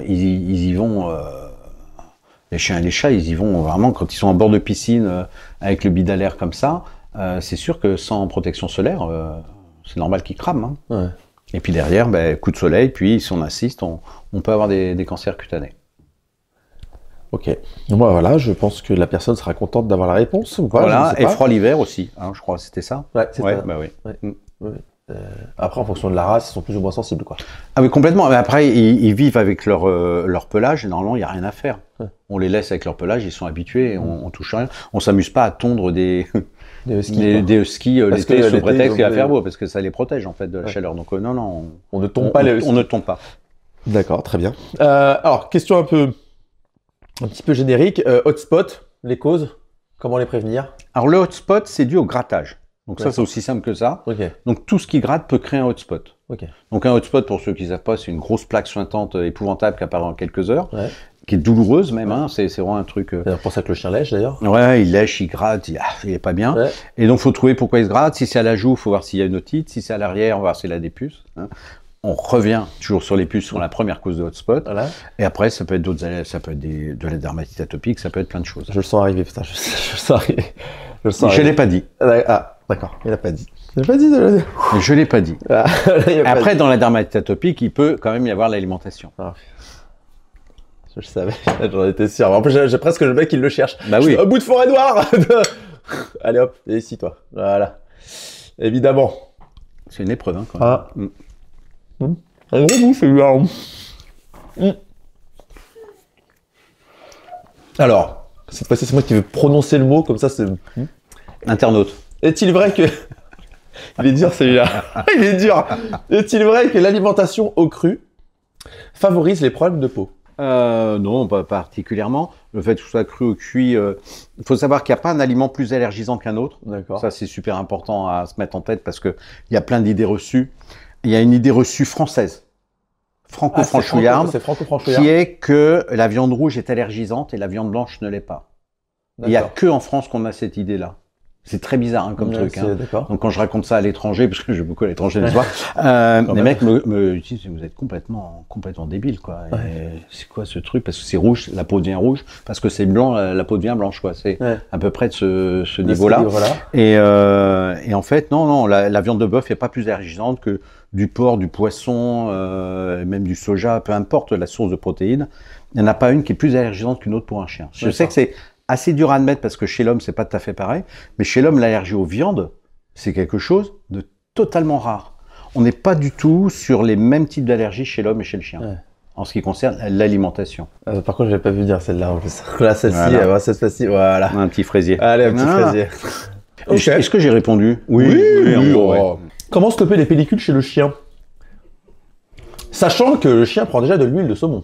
Les chiens et les chats, ils y vont vraiment quand ils sont en bord de piscine avec le bid à l'air comme ça. C'est sûr que sans protection solaire, c'est normal qu'ils crament. Hein. Ouais. Et puis derrière, coup de soleil, puis si on assiste, on peut avoir des cancers cutanés. Ok. Moi, voilà, je pense que la personne sera contente d'avoir la réponse. Ou pas, voilà, et froid l'hiver aussi, hein, je crois, c'était ça. Ouais, c'est ça. Bah oui. Ouais. Ouais. Après, en fonction de la race, ils sont plus ou moins sensibles, quoi. Ah oui, complètement. Mais après, ils vivent avec leur pelage et normalement, il n'y a rien à faire. Ouais. On les laisse avec leur pelage, ils sont habitués, on touche rien. On s'amuse pas à tondre des huskies l'été sous prétexte qu'il va faire beau, parce que ça les protège en fait de la chaleur. Donc non, on ne tombe pas les huskies. On ne tombe pas. D'accord, très bien. Alors, question un petit peu générique, hotspot, les causes, comment les prévenir? Alors le hotspot, c'est dû au grattage. Donc ça, c'est aussi simple que ça. Okay. Donc tout ce qui gratte peut créer un hotspot. Okay. Donc un hotspot, pour ceux qui ne savent pas, c'est une grosse plaque suintante épouvantable qui apparaît en quelques heures, qui est douloureuse même. Hein, c'est vraiment un truc. C'est pour ça que le chien lèche d'ailleurs. Ouais, il lèche, il gratte, il est pas bien. Ouais. Et donc faut trouver pourquoi il se gratte. Si c'est à la joue, faut voir s'il y a une otite. Si c'est à l'arrière, on va voir s'il a des puces. Hein. On revient toujours sur les puces, sur la première cause de hotspot. Voilà. Et après, ça peut être ça peut être de la dermatite atopique, ça peut être plein de choses. Je le sens arriver, putain, je le sens arriver. Je l'ai pas dit. Ah, d'accord, il l'a pas dit. Il l'a pas dit de le dire. Je l'ai pas dit. Ah, après, dans la dermatite atopique, il peut quand même y avoir l'alimentation. Ah. Je le savais, j'en étais sûr. En plus, j'ai presque le mec qui le cherche. Bah oui. Un bout de forêt noire. Allez hop, et ici toi. Voilà. Évidemment. C'est une épreuve, hein, quand même. Ah. Un gros goût, celui-là. Alors, cette fois-ci, c'est moi qui vais prononcer le mot, comme ça, c'est... Internaute. Est-il vrai que... Il est dur, celui-là. Il est dur. Est-il vrai que l'alimentation au cru favorise les problèmes de peau? Non, pas particulièrement. Le fait que ce soit cru ou cuit, il faut savoir qu'il n'y a pas un aliment plus allergisant qu'un autre. D'accord. Ça, c'est super important à se mettre en tête parce qu'il y a plein d'idées reçues. Il y a une idée reçue française, franco-franchouillarde, qui est que la viande rouge est allergisante et la viande blanche ne l'est pas. Il n'y a que en France qu'on a cette idée-là. C'est très bizarre hein, comme truc. Hein. Donc quand je raconte ça à l'étranger, parce que je vais beaucoup à l'étranger les soirs, les mecs me disent vous êtes complètement débile quoi. C'est quoi ce truc? Parce que c'est rouge, la peau devient rouge. Parce que c'est blanc, la peau devient blanche quoi. C'est à peu près de ce niveau-là. Et en fait non, la viande de bœuf n'est pas plus allergisante que du porc, du poisson, même du soja, peu importe la source de protéines. Il n'y en a pas une qui est plus allergisante qu'une autre pour un chien. Je sais que c'est assez dur à admettre parce que chez l'homme, c'est pas tout à fait pareil. Mais chez l'homme, l'allergie aux viandes, c'est quelque chose de totalement rare. On n'est pas du tout sur les mêmes types d'allergies chez l'homme et chez le chien, en ce qui concerne l'alimentation. Par contre, je l'ai pas vu dire celle-là. Là, celle-ci, cette fois-ci, voilà. Un petit fraisier. Allez, un petit fraisier. Est-ce que j'ai répondu? Oui. Comment stopper les pellicules chez le chien? Sachant que le chien prend déjà de l'huile de saumon.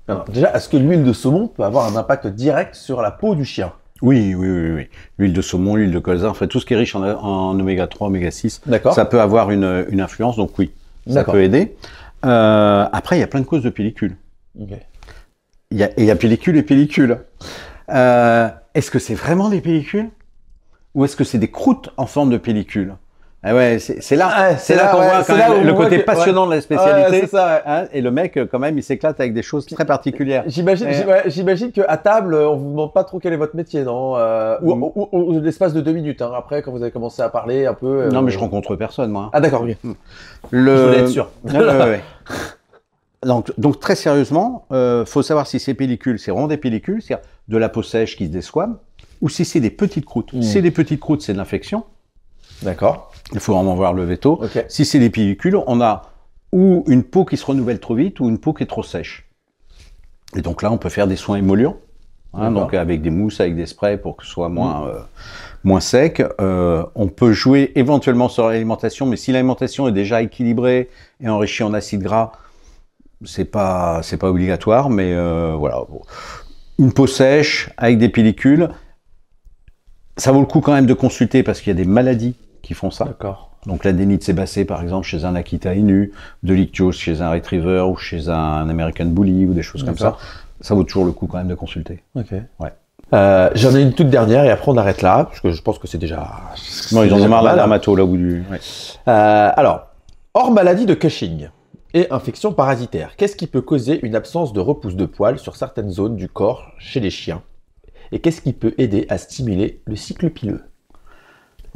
Alors, déjà, est-ce que l'huile de saumon peut avoir un impact direct sur la peau du chien? Oui. L'huile de saumon, l'huile de colza, en fait, tout ce qui est riche en oméga 3, oméga 6, ça peut avoir une influence, donc oui, ça peut aider. Après, il y a plein de causes de pellicules. Il y a pellicules et pellicules. Est-ce que c'est vraiment des pellicules? Ou est-ce que c'est des croûtes en forme de pellicule? Ah ouais, c'est là qu'on voit quand même le côté passionnant de la spécialité. C'est ça, hein, et le mec, quand même, il s'éclate avec des choses très particulières. J'imagine qu'à table, on vous demande pas trop quel est votre métier, non? Ou l'espace de 2 minutes, hein, après, quand vous avez commencé à parler un peu. Non, mais je rencontre personne, moi. Ah d'accord, ok. Je voulais être sûr. Donc très sérieusement, faut savoir si ces pellicules, c'est vraiment des pellicules, c'est-à-dire de la peau sèche qui se desquame, ou si c'est des petites croûtes. Si c'est des petites croûtes, c'est de l'infection. D'accord. Il faut vraiment voir le veto. Si c'est des pellicules, on a ou une peau qui se renouvelle trop vite ou une peau qui est trop sèche. Et donc là, on peut faire des soins émollients, hein, donc avec des mousses, avec des sprays pour que ce soit moins sec. On peut jouer éventuellement sur l'alimentation, mais si l'alimentation est déjà équilibrée et enrichie en acides gras, c'est pas obligatoire, mais voilà. Une peau sèche avec des pellicules, ça vaut le coup quand même de consulter parce qu'il y a des maladies qui font ça. D'accord. Donc l'adénite sébacée, par exemple, chez un Akita Inu, de l'ictiose chez un Retriever ou chez un American Bully ou des choses comme ça. Ça vaut toujours le coup quand même de consulter. Ok. Ouais. J'en ai une toute dernière et après on arrête là parce que je pense que c'est déjà. Non, ils en ont marre la dermato là où du. Alors, hors maladie de Cushing et infection parasitaire, qu'est-ce qui peut causer une absence de repousse de poils sur certaines zones du corps chez les chiens? Et qu'est-ce qui peut aider à stimuler le cycle pileux?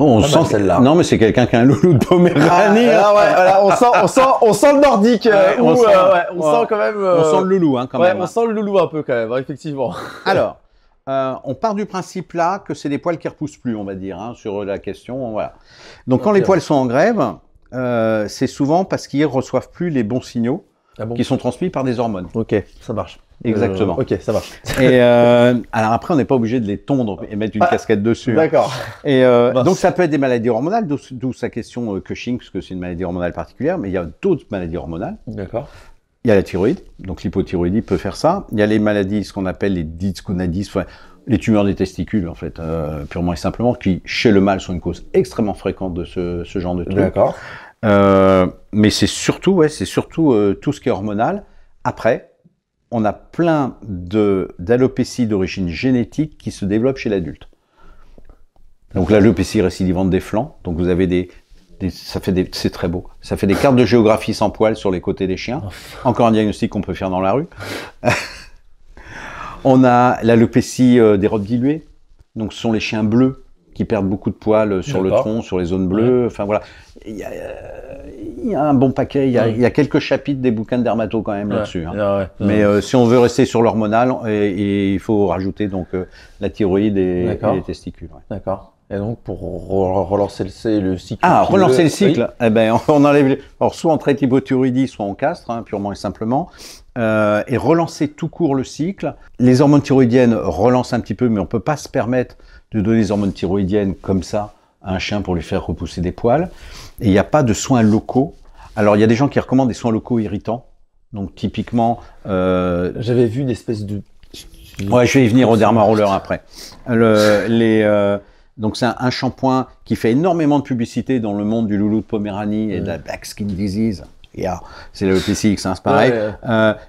On sent celle-là. Non, mais c'est quelqu'un qui a un loulou de Poméranie. On sent le nordique. On sent quand même. On sent le loulou, hein, quand même. On sent le loulou un peu quand même, effectivement. Alors, on part du principe là que c'est des poils qui repoussent plus, on va dire, hein, sur la question. Voilà. Donc, quand les poils sont en grève, c'est souvent parce qu'ils reçoivent plus les bons signaux qui sont transmis par des hormones. Ok, ça marche. Exactement. Ok, ça marche. Et alors après, on n'est pas obligé de les tondre et mettre une casquette dessus. D'accord. Et donc ça peut être des maladies hormonales, d'où sa question Cushing, parce que c'est une maladie hormonale particulière, mais il y a d'autres maladies hormonales. D'accord. Il y a la thyroïde, donc l'hypothyroïdie peut faire ça. Il y a les maladies, ce qu'on appelle les dysgonadismes, les tumeurs des testicules, en fait, purement et simplement, qui chez le mâle sont une cause extrêmement fréquente de ce genre de trucs. D'accord. Mais c'est surtout tout ce qui est hormonal. Après, on a plein d'alopécies d'origine génétique qui se développent chez l'adulte. Donc l'alopécie récidivante des flancs, donc vous avez c'est très beau. Ça fait des cartes de géographie sans poils sur les côtés des chiens. Encore un diagnostic qu'on peut faire dans la rue. On a l'alopécie des robes diluées. Donc ce sont les chiens bleus qui perdent beaucoup de poils sur le tronc, sur les zones bleues. Enfin voilà. Il y a un bon paquet. Il y a quelques chapitres des bouquins de dermato quand même là-dessus. Hein. Mais si on veut rester sur l'hormonal, il faut rajouter donc la thyroïde et les testicules. D'accord. Et donc, pour relancer le cycle. Ah, relancer le cycle, eh ben, on enlève. Alors, soit on traite l'hypothyroïdie, soit on castre, hein, purement et simplement. Et relancer tout court le cycle. Les hormones thyroïdiennes relancent un petit peu, mais on peut pas se permettre de donner des hormones thyroïdiennes comme ça à un chien pour lui faire repousser des poils. Et il n'y a pas de soins locaux. Alors, il y a des gens qui recommandent des soins locaux irritants. Donc, typiquement. J'avais vu une espèce de. Ouais, je vais y venir au dermaroller après. Donc c'est un shampoing qui fait énormément de publicité dans le monde du loulou de Poméranie et de la Black Skin Disease. C'est l'alopécie X, hein, c'est pareil.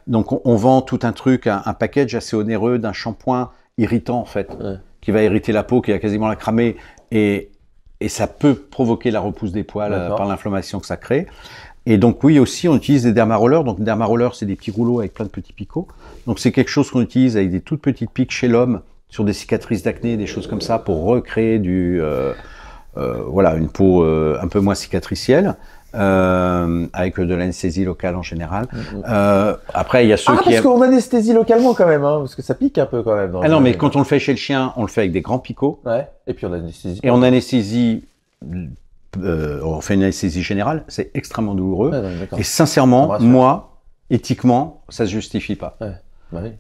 Donc on vend tout un truc, un package assez onéreux d'un shampoing irritant en fait, qui va irriter la peau, qui va quasiment la cramer et ça peut provoquer la repousse des poils par l'inflammation que ça crée. Et donc oui aussi on utilise des dermarollers. Donc dermarollers c'est des petits rouleaux avec plein de petits picots. Donc c'est quelque chose qu'on utilise avec des toutes petites piques chez l'homme, sur des cicatrices d'acné, des choses comme ça, pour recréer une peau un peu moins cicatricielle, avec de l'anesthésie locale en général. Après, il y a ceux qui... parce qu'on anesthésie localement quand même, hein, parce que ça pique un peu quand même. Ah non, mais quand on le fait chez le chien, on le fait avec des grands picots. Ouais, et puis on anesthésie. Et on anesthésie... on fait une anesthésie générale, c'est extrêmement douloureux. Et sincèrement, moi, éthiquement, ça se justifie pas. Ouais.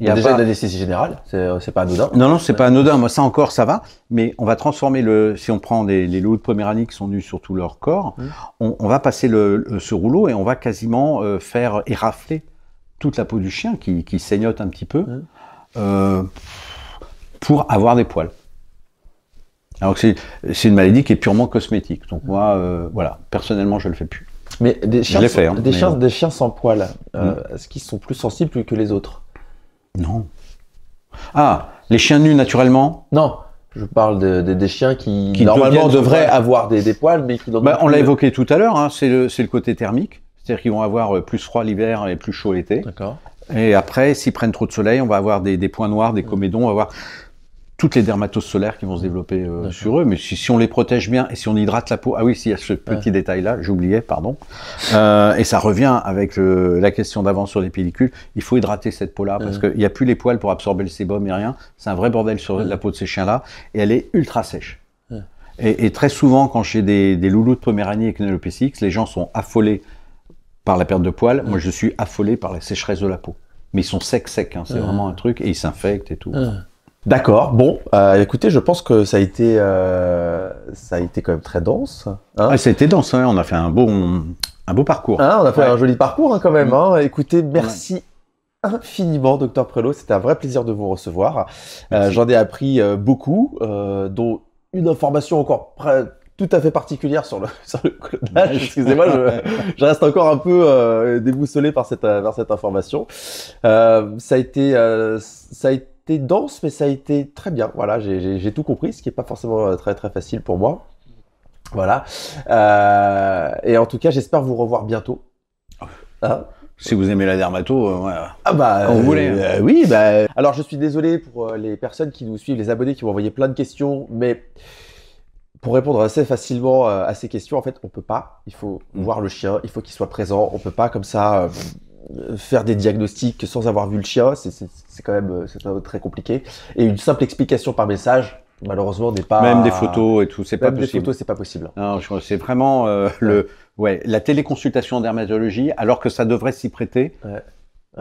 Il y a déjà une anesthésie générale, c'est pas anodin. Non, c'est pas anodin. Moi, ça encore, ça va. Mais on va transformer si on prend les loulous de Poméranie qui sont nus sur tout leur corps, on va passer ce rouleau et on va quasiment faire érafler toute la peau du chien qui saignote un petit peu pour avoir des poils. Alors que c'est une maladie qui est purement cosmétique. Donc moi, personnellement, je le fais plus. Mais des chiens, des chiens sans poils, est-ce qu'ils sont plus sensibles que les autres? Non. Ah, les chiens nus naturellement? Non, je parle des chiens qui normalement devraient avoir des poils, mais qui n'en ont on l'a évoqué tout à l'heure, hein, c'est le côté thermique, c'est-à-dire qu'ils vont avoir plus froid l'hiver et plus chaud l'été. D'accord. Et après, s'ils prennent trop de soleil, on va avoir des points noirs, des comédons, on va avoir toutes les dermatoses solaires qui vont se développer sur eux, mais si on les protège bien et si on hydrate la peau, ah oui, s'il y a ce petit détail-là, j'oubliais, pardon, et ça revient avec la question d'avant sur les pellicules, il faut hydrater cette peau-là, parce qu'il n'y a plus les poils pour absorber le sébum et rien, c'est un vrai bordel sur la peau de ces chiens-là, et elle est ultra sèche. Et très souvent, quand j'ai des loulous de Poméranie avec une alopécie X, les gens sont affolés par la perte de poils, moi je suis affolé par la sécheresse de la peau. Mais ils sont secs, hein, c'est vraiment un truc, et ils s'infectent et tout. D'accord, bon, écoutez, je pense que ça a été quand même très dense. Hein, ça a été dense, hein, on a fait un beau parcours. On a fait un joli parcours quand même. Écoutez, merci infiniment, Dr Prelot, c'était un vrai plaisir de vous recevoir. J'en ai appris beaucoup, dont une information encore tout à fait particulière sur le clonage. Excusez-moi, je reste encore un peu déboussolé par cette information. Ça a été dense, mais ça a été très bien. Voilà, j'ai tout compris, ce qui n'est pas forcément très très facile pour moi. Voilà. Et en tout cas, j'espère vous revoir bientôt. Si vous aimez la dermato, quand vous voulez. Oui, alors je suis désolé pour les personnes qui nous suivent, les abonnés qui m'ont envoyé plein de questions, mais pour répondre assez facilement à ces questions, en fait, on peut pas. Il faut voir le chien, il faut qu'il soit présent. On peut pas comme ça faire des diagnostics sans avoir vu le chien. C'est quand même très compliqué. Et une simple explication par message, malheureusement, n'est pas... Même des photos et tout, c'est pas possible. Même des photos, c'est pas possible. Non, c'est vraiment la téléconsultation en dermatologie, alors que ça devrait s'y prêter,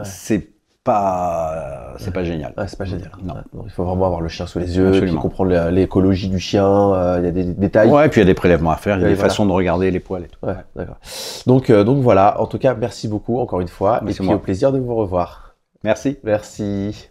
c'est pas génial. C'est pas génial. Non. Donc, il faut vraiment avoir le chien sous les yeux, puis comprendre l'écologie du chien, il y a des détails. Ouais, et puis il y a des prélèvements à faire, il y a des façons de regarder les poils et tout. Ouais, d'accord. Donc voilà, en tout cas, merci beaucoup encore une fois, et puis au plaisir de vous revoir. Merci. Merci.